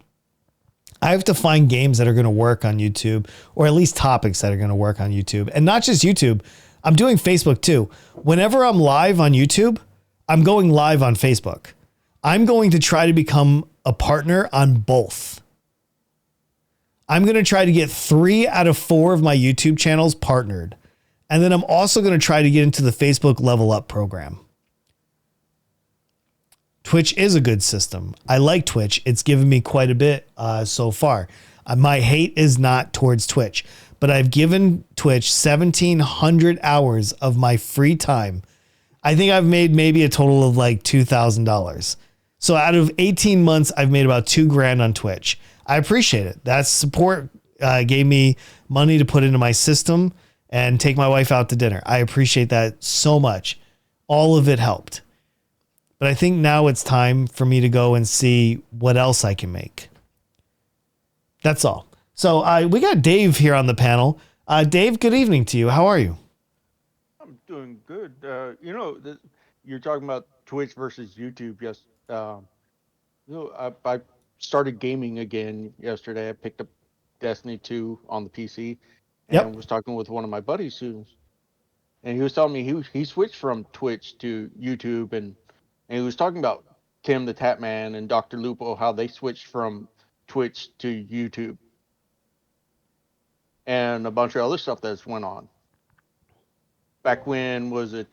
I have to find games that are going to work on YouTube, or at least topics that are going to work on YouTube. And not just YouTube. I'm doing Facebook too. Whenever I'm live on YouTube, I'm going live on Facebook. I'm going to try to become a partner on both. I'm going to try to get 3 out of 4 of my YouTube channels partnered. And then I'm also going to try to get into the Facebook Level Up program. Twitch is a good system. I like Twitch. It's given me quite a bit so far. My hate is not towards Twitch, but I've given Twitch 1,700 hours of my free time. I think I've made maybe a total of like $2,000. So out of 18 months, I've made about $2,000 on Twitch. I appreciate it. That support gave me money to put into my system and take my wife out to dinner. I appreciate that so much. All of it helped. But I think now it's time for me to go and see what else I can make. That's all. So we got Dave here on the panel. Dave, good evening to you. How are you? I'm doing good. You're talking about Twitch versus YouTube. Yes. I started gaming again yesterday. I picked up Destiny 2 on the PC and was talking with one of my buddies and he was telling me he switched from Twitch to YouTube and he was talking about Tim the Tatman and Dr. Lupo, how they switched from Twitch to YouTube and a bunch of other stuff that's went on. Back when was it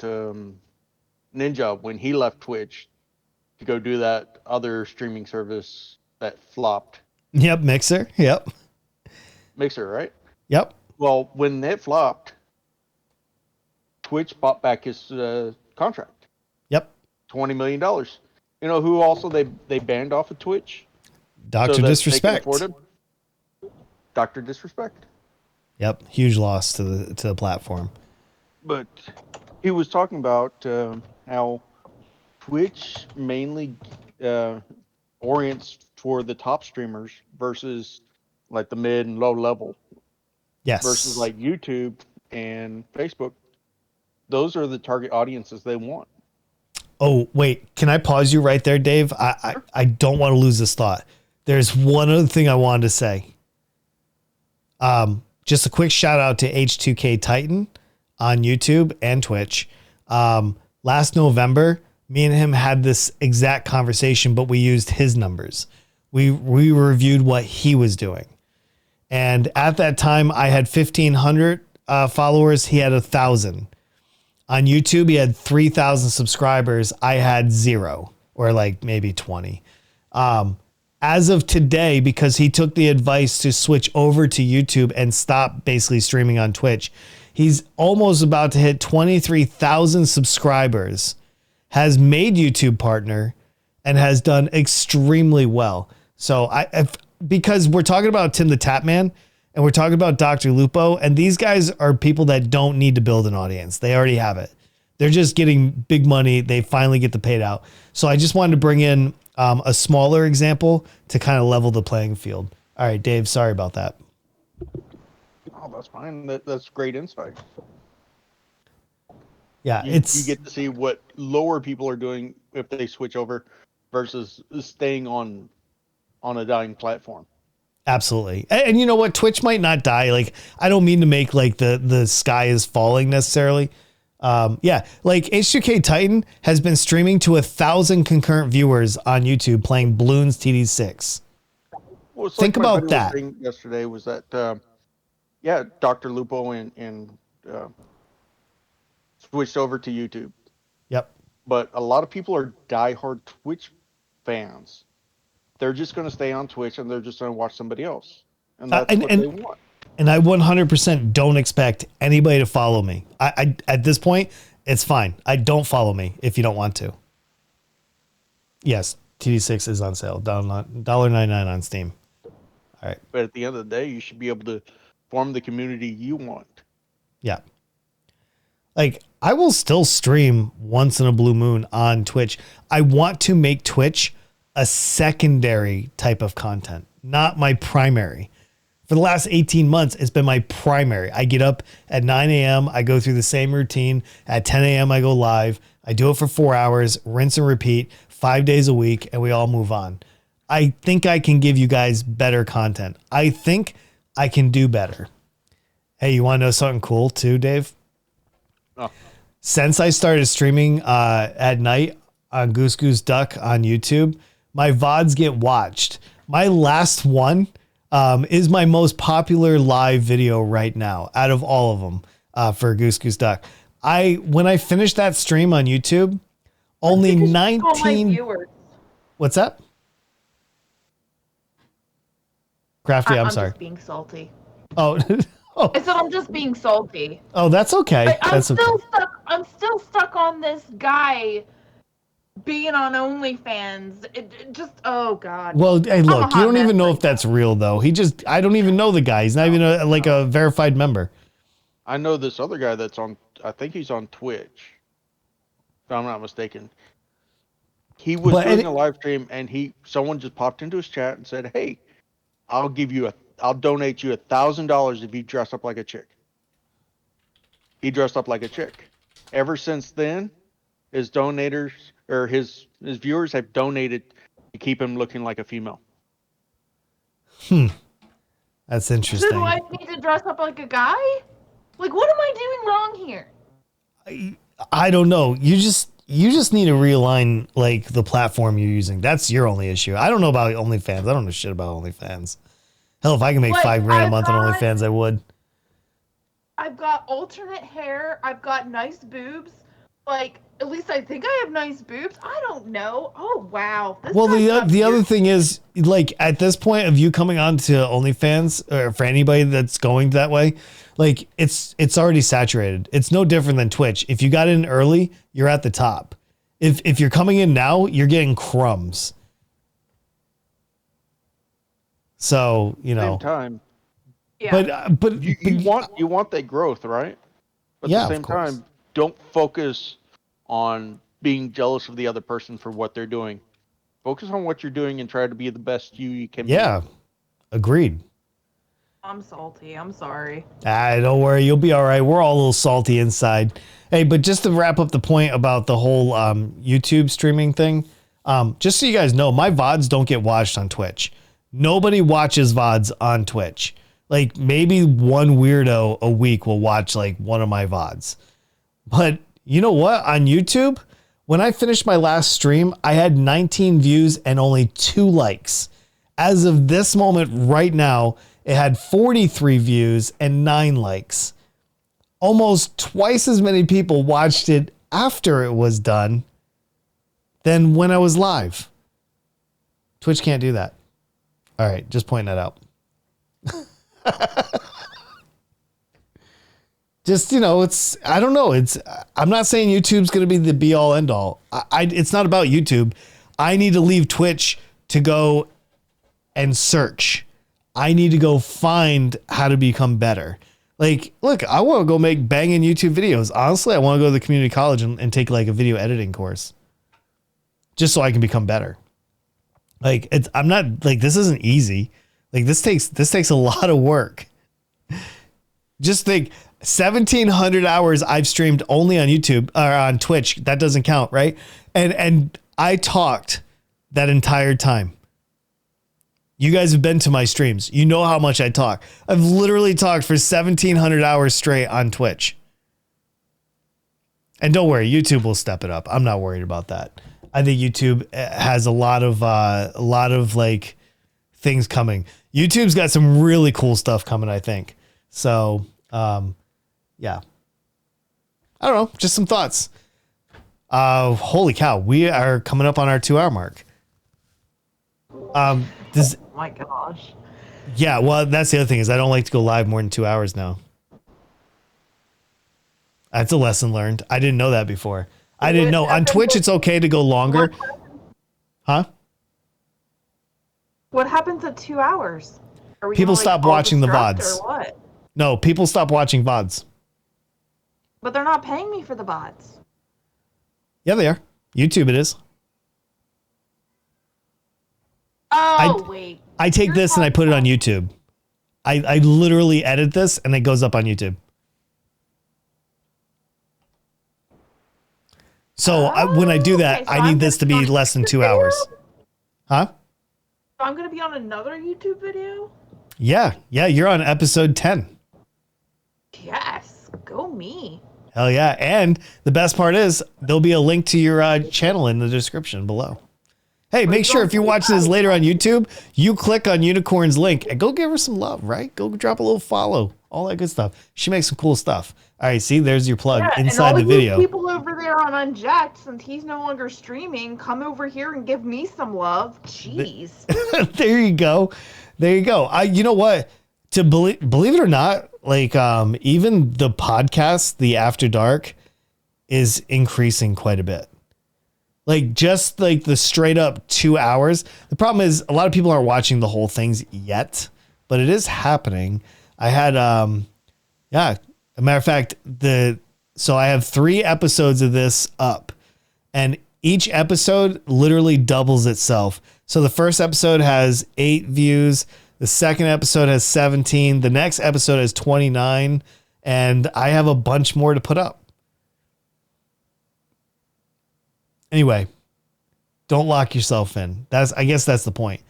Ninja, when he left Twitch to go do that other streaming service that flopped. Yep, Mixer. Yep. Mixer, right? Yep. Well, when it flopped, Twitch bought back his contract. Yep. $20 million. You know who also they banned off of Twitch? Dr. Disrespect. Dr. Disrespect. Yep. Huge loss to the platform. But he was talking about how Twitch mainly orients toward the top streamers versus like the mid and low level. Yes. Versus like YouTube and Facebook. Those are the target audiences they want. Oh, wait. Can I pause you right there, Dave? I don't want to lose this thought. There's one other thing I wanted to say. Just a quick shout out to H2K Titan on YouTube and Twitch. Last November, me and him had this exact conversation, but we used his numbers. We reviewed what he was doing. And at that time, I had 1,500 followers. He had 1,000. On YouTube, he had 3,000 subscribers. I had 0, or like maybe 20. At as of today, because he took the advice to switch over to YouTube and stop basically streaming on Twitch, he's almost about to hit 23,000 subscribers, has made YouTube partner, and has done extremely well. So because we're talking about Tim the Tapman and we're talking about Dr. Lupo, and these guys are people that don't need to build an audience. They already have it. They're just getting big money. They finally get the paid out. So I just wanted to bring in a smaller example to kind of level the playing field. All right, Dave, sorry about that. Oh, that's fine. That's great insight. Yeah, you get to see what lower people are doing if they switch over versus staying on a dying platform. Absolutely. And you know what? Twitch might not die. Like, I don't mean to make like the sky is falling necessarily. Yeah, like H2K Titan has been streaming to 1,000 concurrent viewers on YouTube playing Bloons TD6. Well, think about that. Yesterday was that, Dr. Lupo and switched over to YouTube. Yep. But a lot of people are diehard Twitch fans. They're just going to stay on Twitch and they're just going to watch somebody else. And that's what they want. And I 100% don't expect anybody to follow me. I at this point, it's fine. I don't follow me if you don't want to. Yes, TD6 is on sale. $1.99 on Steam. All right. But at the end of the day, you should be able to form the community you want. Yeah. Like, I will still stream once in a blue moon on Twitch. I want to make Twitch a secondary type of content, not my primary. For the last 18 months, it's been my primary. I get up at 9 a.m. I go through the same routine. At 10 a.m. I go live. I do it for 4 hours, rinse and repeat, 5 days a week, and we all move on. I think I can give you guys better content. I think I can do better. Hey, you want to know something cool too, Dave? Oh. Since I started streaming at night on Goose Goose Duck on YouTube, my VODs get watched. My last one is my most popular live video right now out of all of them for Goose Goose Duck. When I finished that stream on YouTube, only 19. What's that? Crafty, I'm sorry. Just being salty. Oh, oh. I said I'm just being salty. Oh, that's okay. I'm That's still okay. stuck. I'm still stuck on this guy being on OnlyFans. It just, oh God. Well, hey, look, you don't even know if right that's real though. I don't even know the guy. He's not even a verified member. I know this other guy that's on, I think he's on Twitch, if I'm not mistaken. He was doing a live stream and someone just popped into his chat and said, "Hey, I'll donate you $1,000 if you dress up like a chick." He dressed up like a chick. Ever since then, his donators or his viewers have donated to keep him looking like a female. That's interesting. So do I need to dress up like a guy? Like, what am I doing wrong here? I don't know. You just need to realign like the platform you're using. That's your only issue. I don't know about OnlyFans. I don't know shit about OnlyFans. Hell, if I can make $5,000 a month on OnlyFans, I would. I've got alternate hair. I've got nice boobs. Like, at least I think I have nice boobs. I don't know. Oh, wow. Well, the other thing is, like, at this point of you coming on to OnlyFans, or for anybody that's going that way, like, it's already saturated. It's no different than Twitch. If you got in early, you're at the top. If you're coming in now, you're getting crumbs. So, you know. Same time. Yeah. But you want that growth, right? But yeah, at the same time, don't focus on being jealous of the other person for what they're doing. Focus on what you're doing and try to be the best you can be. Yeah, agreed. I'm salty. I'm sorry. Don't worry. You'll be all right. We're all a little salty inside. Hey, but just to wrap up the point about the whole YouTube streaming thing, just so you guys know, my VODs don't get watched on Twitch. Nobody watches VODs on Twitch. Like, maybe one weirdo a week will watch like one of my VODs. But you know what? On YouTube, when I finished my last stream, I had 19 views and only 2 likes. As of this moment right now, it had 43 views and 9 likes. Almost twice as many people watched it after it was done than when I was live. Twitch can't do that. All right, just point that out. Just, I don't know. I'm not saying YouTube's going to be the be all end all. It's not about YouTube. I need to leave Twitch to go and search. I need to go find how to become better. Like, look, I want to go make banging YouTube videos. Honestly, I want to go to the community college and take like a video editing course just so I can become better. Like, I'm not like, this isn't easy. Like this takes a lot of work. Just think 1,700 hours I've streamed only on YouTube or on Twitch. That doesn't count. Right. And I talked that entire time. You guys have been to my streams. You know how much I talk. I've literally talked for 1,700 hours straight on Twitch. And don't worry, YouTube will step it up. I'm not worried about that. I think YouTube has a lot of like things coming. YouTube's got some really cool stuff coming, I think. So, yeah. I don't know, just some thoughts. Holy cow, we are coming up on our 2-hour mark. Oh my gosh. Yeah, well, that's the other thing is I don't like to go live more than 2 hours now. That's a lesson learned. I didn't know that before. I didn't know. On Twitch, it's okay to go longer. Huh? What happens at 2 hours? Are we People gonna, stop all watching the distract VODs. Or what? No, people stop watching VODs. But they're not paying me for the VODs. Yeah, they are. YouTube it is. Oh, wait. I take this and I put it on YouTube. I literally edit this and it goes up on YouTube. So when I do that, okay, so I need I'm this to gonna be be on less than YouTube 2 hours. Huh? So I'm going to be on another YouTube video? Yeah, you're on episode 10. Yes, go me. Hell yeah. And the best part is there'll be a link to your channel in the description below. Hey, make sure if you're watching this later on YouTube, you click on Unicorn's link and go give her some love, right? Go drop a little follow, all that good stuff. She makes some cool stuff. All right, see, there's your plug inside the video. And all you people over there on Unjacked, since he's no longer streaming, come over here and give me some love. Jeez. There you go. There you go. You know what? To believe it or not, like even the podcast, the After Dark, is increasing quite a bit. Like just like the straight up 2 hours. The problem is a lot of people aren't watching the whole things yet, but it is happening. I had a matter of fact, so I have 3 episodes of this up, and each episode literally doubles itself. So the first episode has 8 views. The second episode has 17. The next episode has 29, and I have a bunch more to put up. Anyway, don't lock yourself in. I guess that's the point.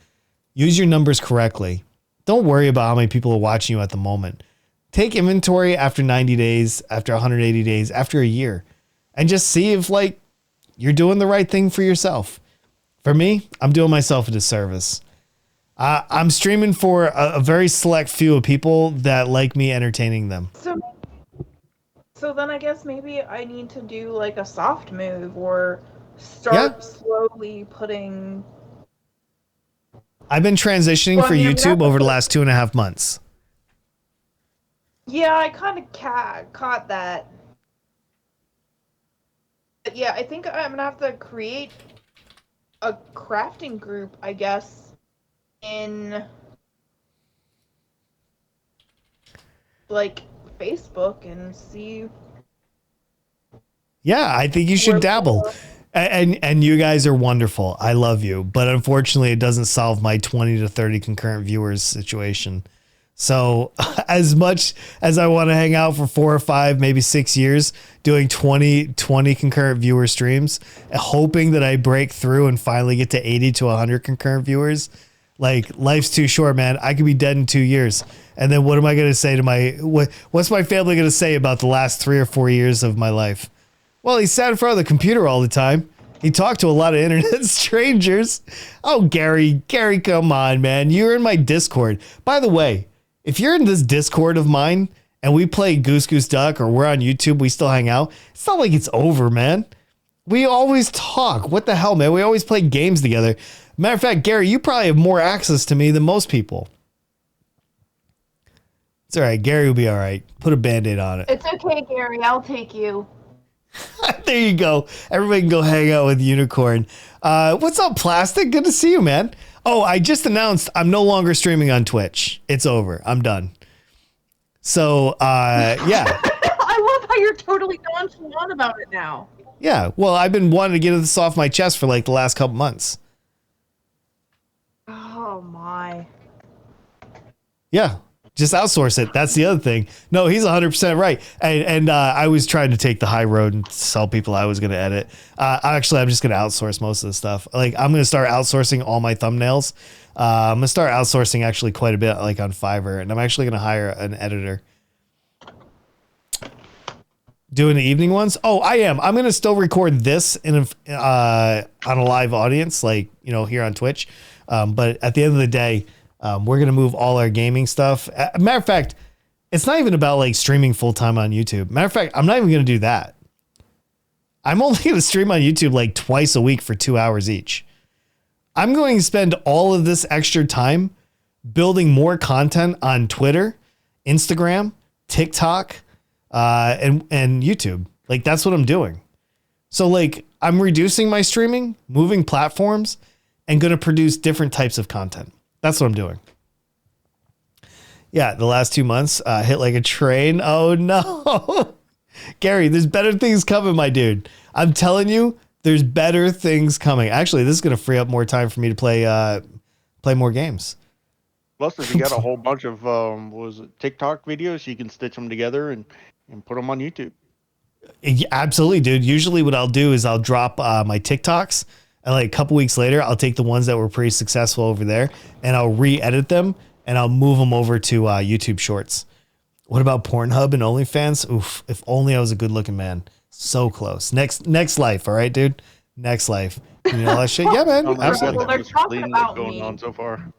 Use your numbers correctly. Don't worry about how many people are watching you at the moment. Take inventory after 90 days, after 180 days, after a year, and just see if like you're doing the right thing for yourself. For me, I'm doing myself a disservice. I'm streaming for a very select few of people that like me entertaining them. So then I guess maybe I need to do like a soft move or start slowly putting. I've been transitioning for YouTube over the last 2.5 months. Yeah, I kind of caught that. But yeah, I think I'm gonna have to create a crafting group, I guess, in like Facebook and see. Yeah, I think you should dabble. And you guys are wonderful. I love you. But unfortunately, it doesn't solve my 20 to 30 concurrent viewers situation. So as much as I want to hang out for 4 or 5, maybe 6 years doing 20 concurrent viewer streams, hoping that I break through and finally get to 80 to 100 concurrent viewers, like life's too short, man. I could be dead in 2 years. And then what am I going to say to what's my family going to say about the last 3 or 4 years of my life? Well, he sat in front of the computer all the time. He talked to a lot of internet strangers. Oh, Gary, come on, man. You're in my Discord. By the way, if you're in this Discord of mine and we play Goose Goose Duck or we're on YouTube, we still hang out. It's not like it's over, man. We always talk. What the hell, man? We always play games together. Matter of fact, Gary, you probably have more access to me than most people. It's all right. Gary will be all right. Put a Band-Aid on it. It's okay, Gary. I'll take you. There you go. Everybody can go hang out with Unicorn. What's up, Plastic? Good to see you, man. Oh, I just announced I'm no longer streaming on Twitch. It's over. I'm done. So, yeah. I love how you're totally nonchalant about it now. Yeah. Well, I've been wanting to get this off my chest for like the last couple months. Oh, my. Yeah. Just outsource it. That's the other thing. No, he's 100% right. And I was trying to take the high road and tell people I was going to edit. Actually, I'm just going to outsource most of the stuff. Like, I'm going to start outsourcing all my thumbnails. I'm going to start outsourcing actually quite a bit, like on Fiverr. And I'm actually going to hire an editor. Doing the evening ones? Oh, I am. I'm going to still record this on a live audience, like, you know, here on Twitch. But at the end of the day, we're going to move all our gaming stuff. Matter of fact, it's not even about like streaming full time on YouTube. Matter of fact, I'm not even going to do that. I'm only going to stream on YouTube like twice a week for 2 hours each. I'm going to spend all of this extra time building more content on Twitter, Instagram, TikTok, and YouTube. Like, that's what I'm doing. So like, I'm reducing my streaming, moving platforms, and going to produce different types of content. That's what I'm doing. Yeah, the last 2 months hit like a train. Oh no. Gary, there's better things coming, my dude. I'm telling you, there's better things coming. Actually, this is going to free up more time for me to play more games. Plus, if you got a whole bunch of TikTok videos, you can stitch them together and put them on YouTube. Yeah, absolutely, dude. Usually what I'll do is I'll drop my TikToks, and like a couple weeks later, I'll take the ones that were pretty successful over there and I'll re-edit them and I'll move them over to YouTube Shorts. What about Pornhub and OnlyFans? Oof, if only I was a good looking man. So close. Next life, all right, dude? Next life. You know all that shit? Yeah, man. Absolutely. Well, they're talking about going me. on so far.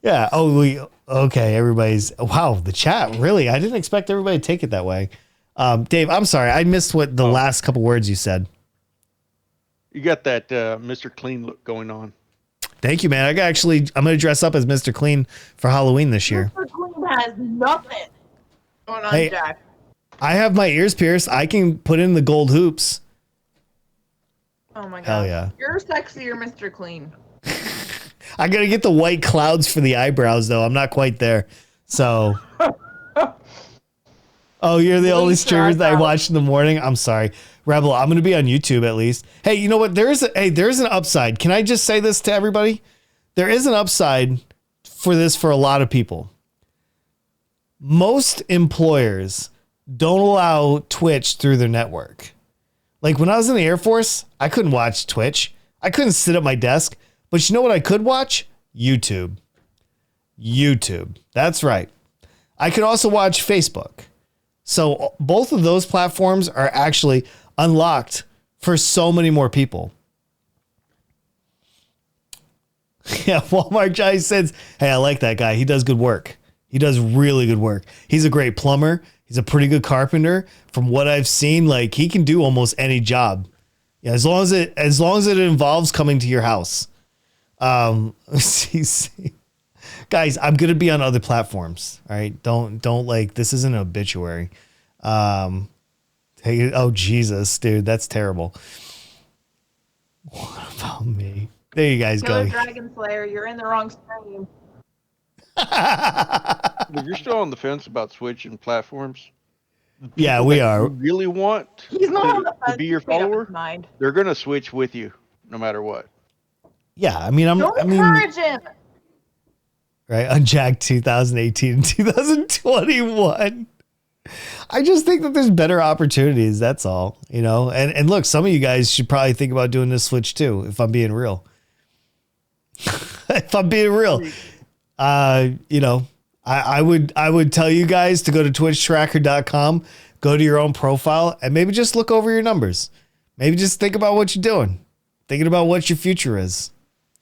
Yeah. Oh, okay. Everybody's, wow, the chat. Really? I didn't expect everybody to take it that way. Dave, I'm sorry. I missed what the last couple words you said. You got that Mr. Clean look going on. Thank you, man. I'm going to dress up as Mr. Clean for Halloween this year. Mr. Clean has nothing going on, Hey, Jack. I have my ears pierced. I can put in the gold hoops. Oh my god. Hell yeah. You're sexier, Mr. Clean. I got to get the white clouds for the eyebrows, though. I'm not quite there. So. Oh, you're the only streamers that I watch in the morning? I'm sorry. Rebel, I'm going to be on YouTube at least. Hey, you know what? There's an upside. Can I just say this to everybody? There is an upside for this for a lot of people. Most employers don't allow Twitch through their network. Like when I was in the Air Force, I couldn't watch Twitch. I couldn't sit at my desk. But you know what I could watch? YouTube. That's right. I could also watch Facebook. So both of those platforms are actually unlocked for so many more people. Yeah, Walmart Jai says, hey, I like that guy. He does good work. He does really good work. He's a great plumber. He's a pretty good carpenter. From what I've seen, like he can do almost any job. Yeah, as long as it involves coming to your house. Guys, I'm gonna be on other platforms. All right, don't like this isn't an obituary. Hey, oh Jesus, dude, that's terrible. What about me? There you guys go. Dragon Slayer, you're in the wrong stream. But you're still on the fence about switching platforms. Yeah, we are. You really want He's not on the fence. to be your He's made up follower? his mind. They're gonna switch with you, no matter what. Yeah, I mean, Don't encourage him. Right on Jack 2018 and 2021. I just think that there's better opportunities. That's all, you know. And look, some of you guys should probably think about doing this switch too. If I'm being real, you know, I would tell you guys to go to twitchtracker.com, go to your own profile, and maybe just look over your numbers. Maybe just think about what you're doing, thinking about what your future is.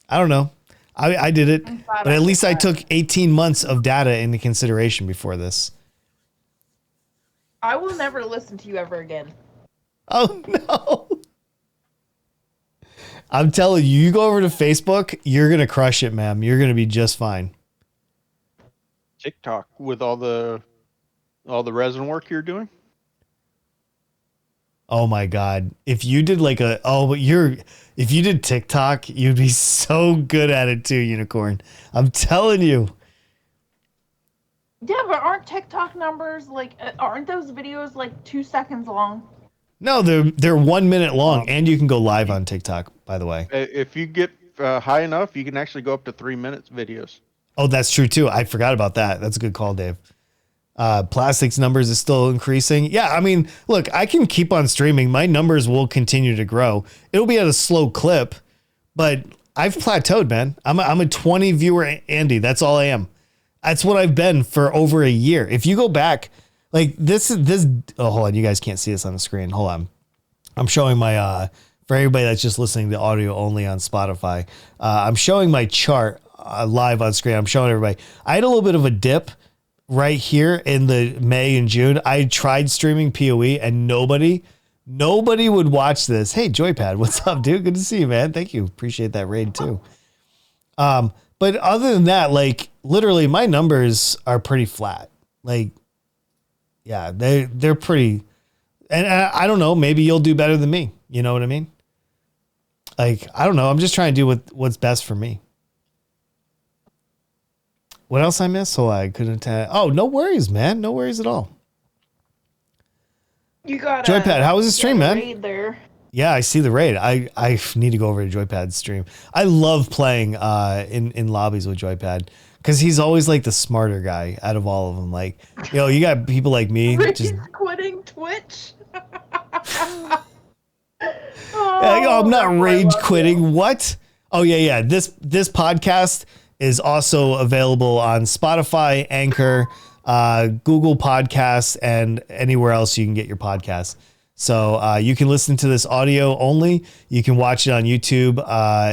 I don't know. I did it, but at least I took 18 months of data into consideration before this. I will never listen to you ever again. Oh no. I'm telling you, you go over to Facebook, you're going to crush it, ma'am. You're going to be just fine. TikTok with all the resin work you're doing. Oh my God. If you did if you did TikTok, you'd be so good at it too, Unicorn. I'm telling you. Yeah, but aren't TikTok numbers aren't those videos like 2 seconds long? No, they're 1 minute long, and you can go live on TikTok, by the way. If you get high enough, you can actually go up to 3 minutes videos. Oh, that's true too. I forgot about that. That's a good call, Dave. Plastics numbers is still increasing. Yeah, I mean, look, I can keep on streaming. My numbers will continue to grow. It'll be at a slow clip, but I've plateaued, man. I'm a 20 viewer Andy. That's all I am. That's what I've been for over a year. If you go back, like this. Oh, hold on. You guys can't see this on the screen. Hold on. I'm showing my, for everybody that's just listening to audio only on Spotify, I'm showing my chart live on screen. I'm showing everybody. I had a little bit of a dip right here in the May and June. I tried streaming PoE and nobody would watch this. Hey, Joypad, what's up, dude? Good to see you, man. Thank you. Appreciate that raid too. But other than that, like literally my numbers are pretty flat. Like, yeah, they're pretty, and I don't know, maybe you'll do better than me. You know what I mean? Like, I don't know. I'm just trying to do what's best for me. What else I missed? So I couldn't tell. Oh, no worries, man. No worries at all. You got Joypad, how was the stream, man? Raid there. Yeah, I see the raid. I need to go over to Joypad's stream. I love playing in lobbies with Joypad because he's always like the smarter guy out of all of them. Like, you got people like me. He's quitting Twitch. I'm not rage quitting. What? Oh yeah. This podcast is also available on Spotify, Anchor, Google Podcasts, and anywhere else you can get your podcasts. So you can listen to this audio only. You can watch it on YouTube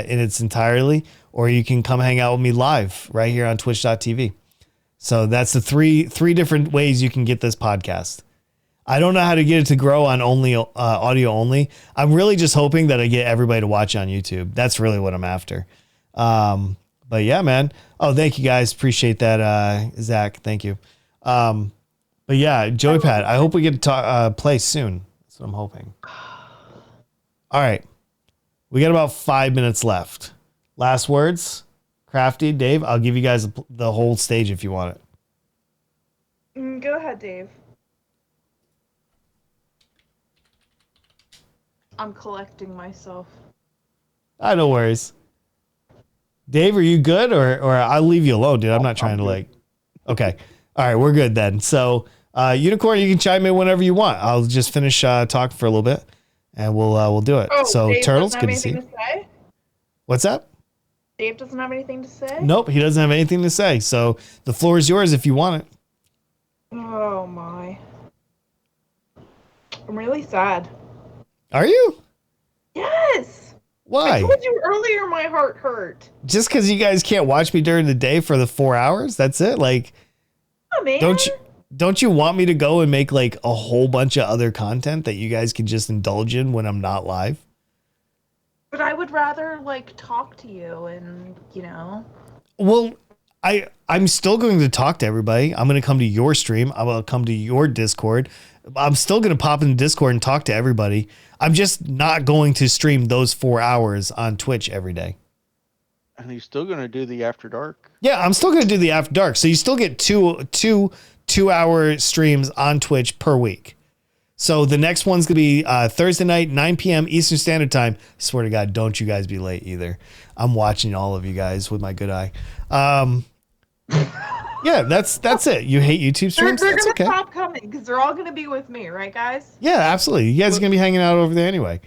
in its entirety, or you can come hang out with me live right here on twitch.tv. So that's the three different ways you can get this podcast. I don't know how to get it to grow on only audio only. I'm really just hoping that I get everybody to watch on YouTube. That's really what I'm after. But yeah, man. Oh, thank you guys. Appreciate that, Zach. Thank you. But yeah, Joypad, I hope we get to play soon. That's what I'm hoping. All right. We got about 5 minutes left. Last words. Crafty, Dave, I'll give you guys the whole stage if you want it. Go ahead, Dave. I'm collecting myself. No worries. Dave, are you good? Or I'll leave you alone, dude. I'm not trying to like... Okay. All right, we're good then. So, Unicorn, you can chime in whenever you want. I'll just finish talking for a little bit, and we'll do it. Oh, so, Dave Turtles, doesn't good have to see you. anything to say? What's that? Dave doesn't have anything to say? Nope, he doesn't have anything to say. So, the floor is yours if you want it. Oh, my. I'm really sad. Are you? Yes! Why? I told you earlier my heart hurt. Just because you guys can't watch me during the day for the 4 hours? That's it? Like, Oh, man. don't you want me to go and make like a whole bunch of other content that you guys can just indulge in when I'm not live? But I would rather, talk to you and, Well, I'm still going to talk to everybody. I'm going to come to your stream. I'm going to come to your Discord. I'm still going to pop in the Discord and talk to everybody. I'm just not going to stream those 4 hours on Twitch every day. And he's still going to do the After Dark. Yeah, I'm still going to do the After Dark. So you still get two-hour streams on Twitch per week. So the next one's going to be Thursday night, 9 p.m. Eastern Standard Time. I swear to God, don't you guys be late either. I'm watching all of you guys with my good eye. Yeah, that's it. You hate YouTube streams? They're That's going to okay. stop coming because they're all going to be with me, right, guys? Yeah, absolutely. You guys are going to be hanging out over there anyway.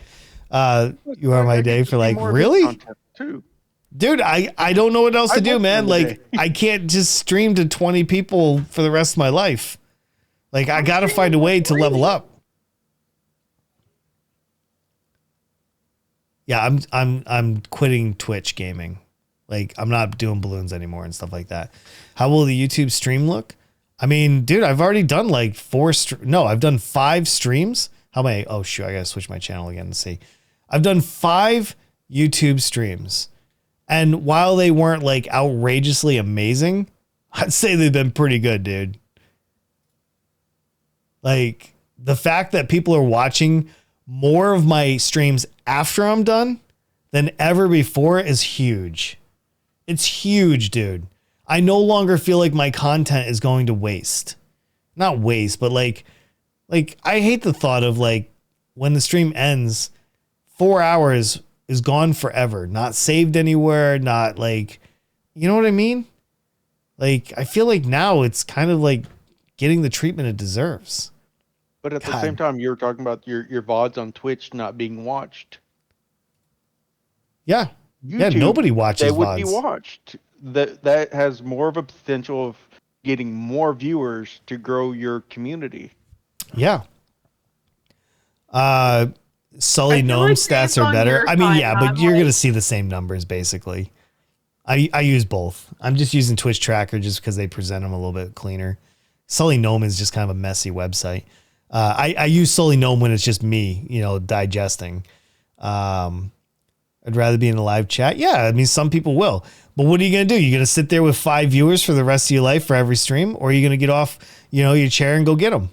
You are my day for like, More of his really? content, too. Dude, I don't know what else to I do, watch man. the other Like, I can't just stream to 20 people for the rest of my life. Like, I got to find a way to level up. Yeah, I'm quitting Twitch gaming. Like, I'm not doing balloons anymore and stuff like that. How will the YouTube stream look? I mean, dude, I've already done like I've done 5 streams. How many? Oh shoot, I gotta switch my channel again to see. I've done 5 YouTube streams. And while they weren't like outrageously amazing, I'd say they've been pretty good, dude. Like the fact that people are watching more of my streams after I'm done than ever before is huge. It's huge, dude. I no longer feel like my content is going to waste. Not waste, but like I hate the thought of like when the stream ends, 4 hours is gone forever, not saved anywhere, not like, you know what I mean? Like, I feel like now it's kind of like getting the treatment it deserves. But at the same time, you were talking about your VODs on Twitch not being watched. Yeah. YouTube, yeah, nobody watches they would VODs. be watched. That has more of a potential of getting more viewers to grow your community. Yeah. Sully Gnome like stats based are on better. your I mean, time, yeah, but I'm you're like- going to see the same numbers basically. I use both. I'm just using Twitch Tracker just because they present them a little bit cleaner. Sully Gnome is just kind of a messy website. I use Sully Gnome when it's just me, digesting. I'd rather be in a live chat. Yeah, I mean, some people will. But what are you going to do? You're going to sit there with 5 viewers for the rest of your life for every stream? Or are you going to get off, your chair and go get them?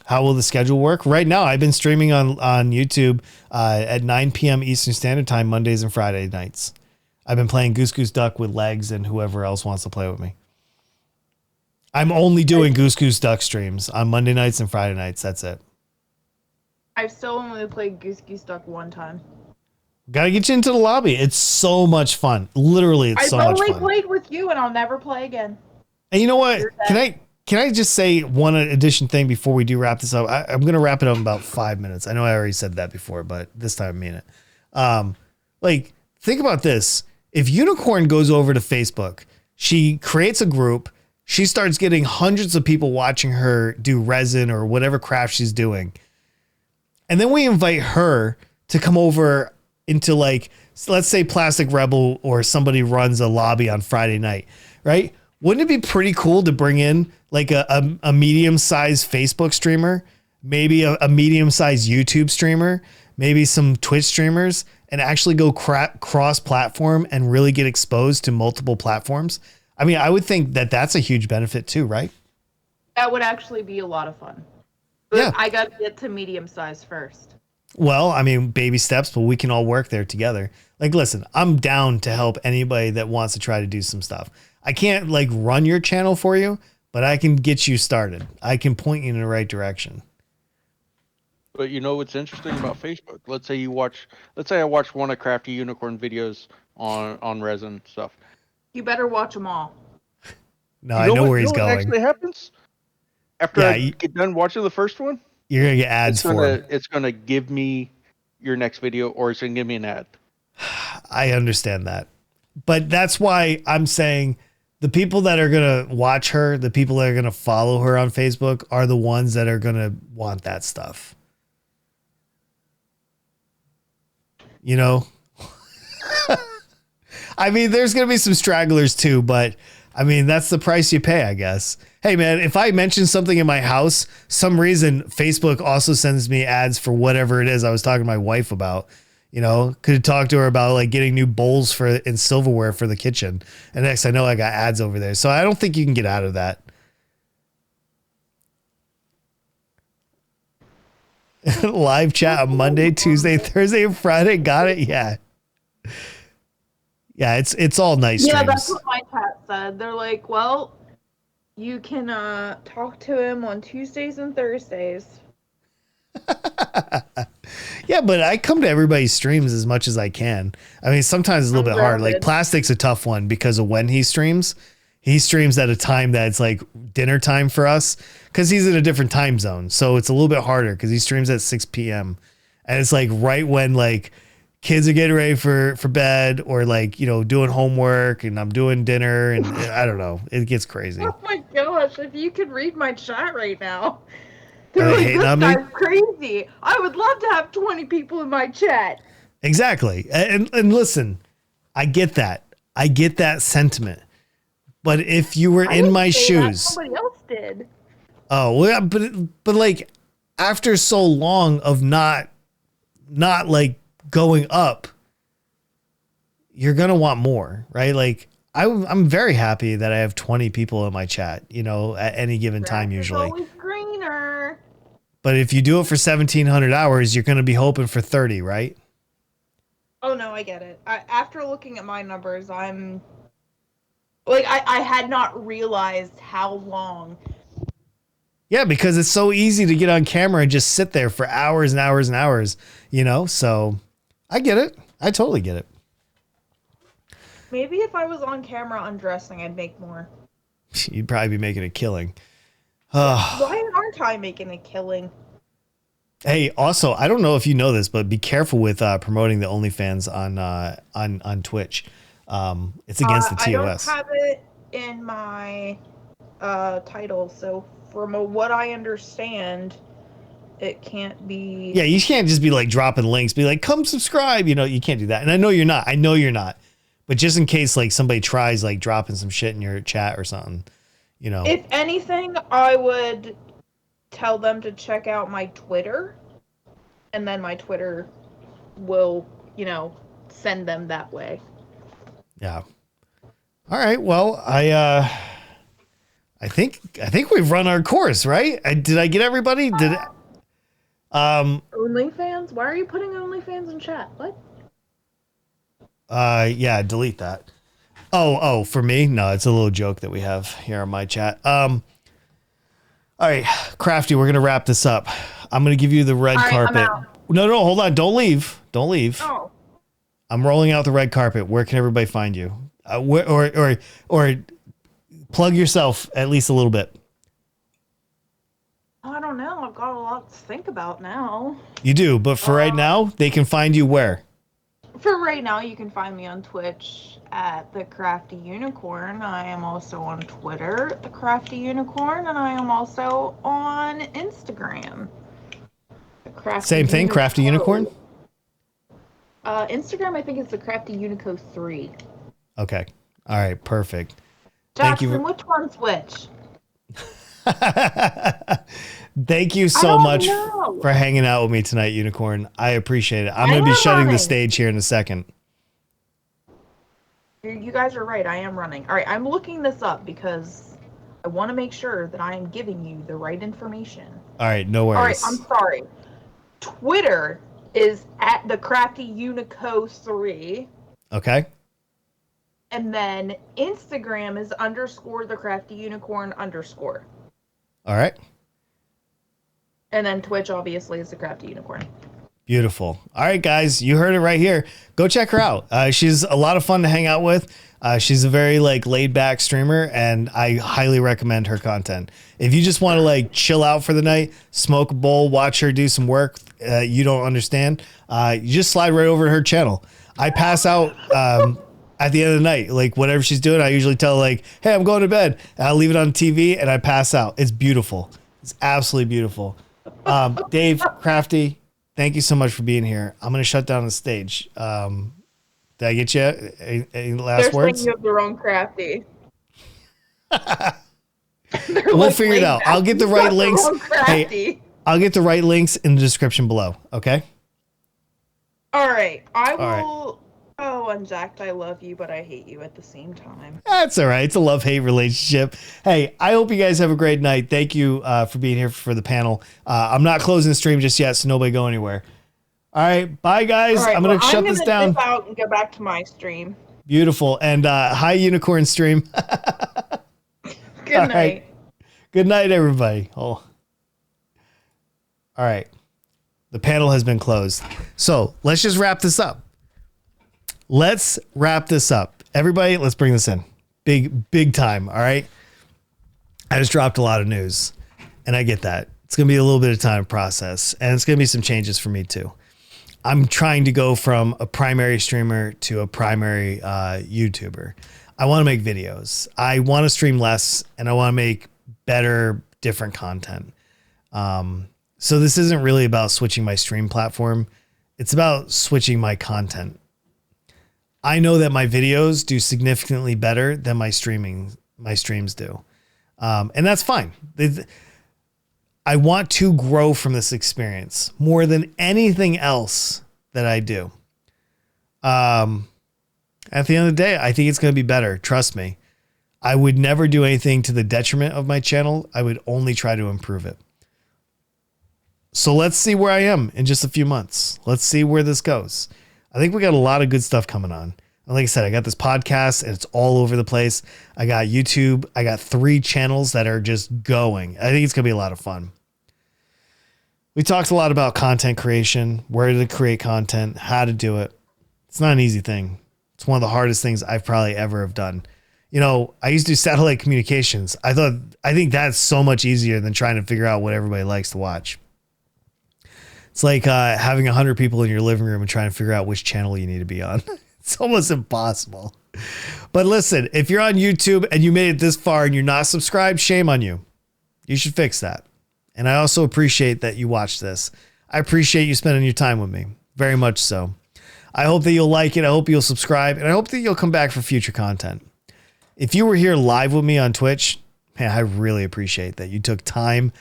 How will the schedule work? Right now, I've been streaming on YouTube at 9 p.m. Eastern Standard Time, Mondays and Friday nights. I've been playing Goose Goose Duck with Legs and whoever else wants to play with me. I'm only doing Goose Goose Duck streams on Monday nights and Friday nights. That's it. I've still only played Goose Goose Duck one time. Gotta get you into the lobby. It's so much fun. Literally, it's so much I've only fun. played with you, and I'll never play again. And you know what? Can I just say one addition thing before we do wrap this up? I'm going to wrap it up in about 5 minutes. I know I already said that before, but this time I mean it. Think about this. If Unicorn goes over to Facebook, she creates a group, she starts getting hundreds of people watching her do resin or whatever craft she's doing. And then we invite her to come over into let's say Plastic Rebel or somebody runs a lobby on Friday night, right? Wouldn't it be pretty cool to bring in like a medium-sized Facebook streamer, maybe a medium-sized YouTube streamer, maybe some Twitch streamers, and actually go cross-platform and really get exposed to multiple platforms? I mean, I would think that that's a huge benefit too, right? That would actually be a lot of fun. But Yeah. I got to get to medium size first. Well, I mean, baby steps, but we can all work there together. Like, listen, I'm down to help anybody that wants to try to do some stuff. I can't run your channel for you, but I can get you started. I can point you in the right direction. But you know what's interesting about Facebook? Let's say I watch one of CraftyUnicorn videos on resin stuff. You better watch them all. No, I know where he's What going. actually happens after I get done watching the first one? You're gonna get ads for him. It's gonna give me your next video, or it's gonna give me an ad. I understand that, but that's why I'm saying the people that are gonna watch her, the people that are gonna follow her on Facebook, are the ones that are gonna want that stuff. I mean, there's going to be some stragglers too, but I mean, that's the price you pay, I guess. Hey man, if I mention something in my house, some reason Facebook also sends me ads for whatever it is I was talking to my wife about, could talk to her about getting new bowls and silverware for the kitchen. And next I know I got ads over there. So I don't think you can get out of that. Live chat on Monday, Tuesday, Thursday, and Friday. Got it? Yeah. Yeah, it's all nice streams. Yeah, that's what my chat said. They're like, well, you can talk to him on Tuesdays and Thursdays. Yeah, but I come to everybody's streams as much as I can. I mean, sometimes it's a little bit hard. Like Plastic's a tough one because of when he streams. He streams at a time that's like dinner time for us because he's in a different time zone. So it's a little bit harder because he streams at 6 p.m. And it's right when kids are getting ready for bed or doing homework and I'm doing dinner and I don't know. It gets crazy. Oh my gosh, if you could read my chat right now. Are They're they like, hating this on me? guy's crazy. I would love to have 20 people in my chat. Exactly. And listen, I get that. I get that sentiment. But if you were in my shoes, somebody else did. Oh, well, but after so long of not going up, you're going to want more, right? Like I'm very happy that I have 20 people in my chat, you know, at any given time usually. It's always greener. But if you do it for 1,700 hours, you're going to be hoping for 30, right? Oh no, I get it. After looking at my numbers, I'm like, I had not realized how long. Yeah, because it's so easy to get on camera and just sit there for hours and hours and hours, you know? So I get it. I totally get it. Maybe if I was on camera undressing, I'd make more. You'd probably be making a killing. Why aren't I making a killing? Hey, also, I don't know if you know this, but be careful with promoting the OnlyFans on Twitch. It's against the TOS. I don't have it in my title, so from what I understand, it can't be. Yeah, you can't just be like dropping links, be like, come subscribe. You know, you can't do that. And I know you're not. But just in case like somebody tries like dropping some shit in your chat or something, you know. If anything, I would tell them to check out my Twitter, and then my Twitter will, you know, send them that way. Yeah. All right. Well, I think we've run our course, right? Did I get everybody? OnlyFans? Why are you putting OnlyFans in chat? What? Yeah, delete that. Oh, for me? No, it's a little joke that we have here on my chat. All right, Crafty, we're gonna wrap this up. I'm gonna give you the red carpet. No, hold on. Don't leave. Oh. I'm rolling out the red carpet. Where can everybody find you? Or plug yourself at least a little bit. I don't know. I've got a lot to think about now. You do, but for right now, they can find you where? For right now, you can find me on Twitch at the CraftyUnicorn. I am also on Twitter, the CraftyUnicorn, and I am also on Instagram. Same thing, Crafty Unicorn? Instagram, I think it's the CraftyUnico3. Okay. All right, perfect. Jackson, Thank you. which one's which? Thank you so much for hanging out with me tonight, Unicorn. I appreciate it. I'm going to be shutting the stage here in a second. You guys are right. I am running. All right, I'm looking this up because I want to make sure that I am giving you the right information. All right, no worries. All right, I'm sorry. Twitter is at the CraftyUnico3. Okay. And then Instagram is _ the CraftyUnicorn_. All right. And then Twitch, obviously, is the CraftyUnicorn. Beautiful. All right, guys, you heard it right here. Go check her out. She's a lot of fun to hang out with. She's a very like laid back streamer, and I highly recommend her content. If you just want to like chill out for the night, smoke a bowl, watch her do some work you don't understand, you just slide right over to her channel. I pass out at the end of the night, like whatever she's doing. I usually tell her, like, hey, I'm going to bed. And I'll leave it on TV and I pass out. It's beautiful. It's absolutely beautiful. Dave, Crafty, thank you so much for being here. I'm going to shut down the stage. Did I get you any last words? You have the wrong Crafty. We'll figure it out. I'll get the right links. Hey, I'll get the right links in the description below. Okay. All right. I will. Oh, Unjacked, I love you, but I hate you at the same time. That's all right. It's a love-hate relationship. Hey, I hope you guys have a great night. Thank you for being here for the panel. I'm not closing the stream just yet, so nobody go anywhere. All right. Bye, guys. I'm going to shut this down. Dip out and go back to my stream. Beautiful. And hi, Unicorn stream. Good night. Right. Good night, everybody. Oh. All right. The panel has been closed. So let's just wrap this up. Everybody, let's bring this in. Big time. All right. I just dropped a lot of news and I get that. It's going to be a little bit of time to process, and it's going to be some changes for me too. I'm trying to go from a primary streamer to a primary YouTuber. I want to make videos. I want to stream less, and I want to make better, different content. So this isn't really about switching my stream platform. It's about switching my content. I know that my videos do significantly better than my streams do. And that's fine. I want to grow from this experience more than anything else that I do. At the end of the day, I think it's going to be better. Trust me. I would never do anything to the detriment of my channel. I would only try to improve it. So let's see where I am in just a few months. Let's see where this goes. I think we got a lot of good stuff coming on. And like I said, I got this podcast and it's all over the place. I got YouTube. I got 3 channels that are just going. I think it's going to be a lot of fun. We talked a lot about content creation, where to create content, how to do it. It's not an easy thing. It's one of the hardest things I've probably ever have done. You know, I used to do satellite communications. I think that's so much easier than trying to figure out what everybody likes to watch. It's like having 100 people in your living room and trying to figure out which channel you need to be on. It's almost impossible. But listen, if you're on YouTube and you made it this far and you're not subscribed, shame on you. You should fix that. And I also appreciate that you watched this. I appreciate you spending your time with me. Very much so. I hope that you'll like it. I hope you'll subscribe. And I hope that you'll come back for future content. If you were here live with me on Twitch, man, I really appreciate that you took time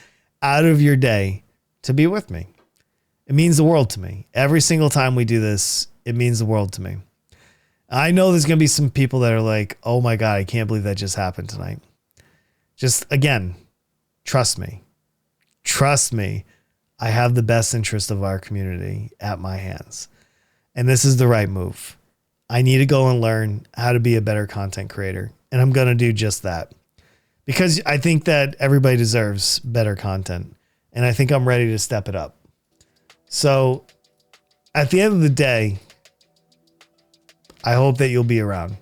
out of your day to be with me. It means the world to me. Every single time we do this, it means the world to me. I know there's going to be some people that are like, oh my God, I can't believe that just happened tonight. Just again, trust me. Trust me. I have the best interest of our community at my hands. And this is the right move. I need to go and learn how to be a better content creator. And I'm going to do just that. Because I think that everybody deserves better content. And I think I'm ready to step it up. So at the end of the day, I hope that you'll be around.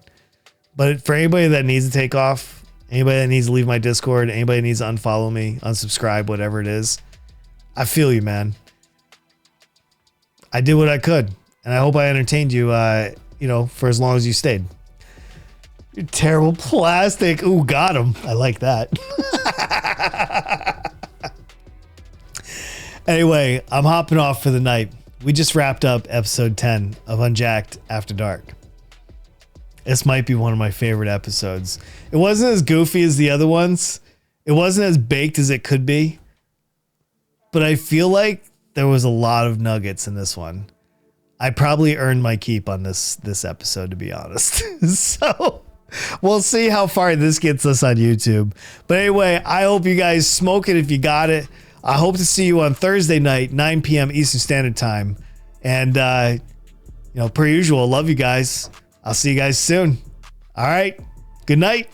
But for anybody that needs to take off, anybody that needs to leave my Discord, anybody that needs to unfollow me, unsubscribe, whatever it is, I feel you, man. I did what I could. And I hope I entertained you, for as long as you stayed. You terrible plastic. Ooh, got him. I like that. Anyway, I'm hopping off for the night. We just wrapped up episode 10 of Unjacked After Dark. This might be one of my favorite episodes. It wasn't as goofy as the other ones. It wasn't as baked as it could be. But I feel like there was a lot of nuggets in this one. I probably earned my keep on this episode, to be honest. So we'll see how far this gets us on YouTube. But anyway, I hope you guys smoke it if you got it. I hope to see you on Thursday night, 9 p.m. Eastern Standard Time. And, per usual, love you guys. I'll see you guys soon. All right. Good night.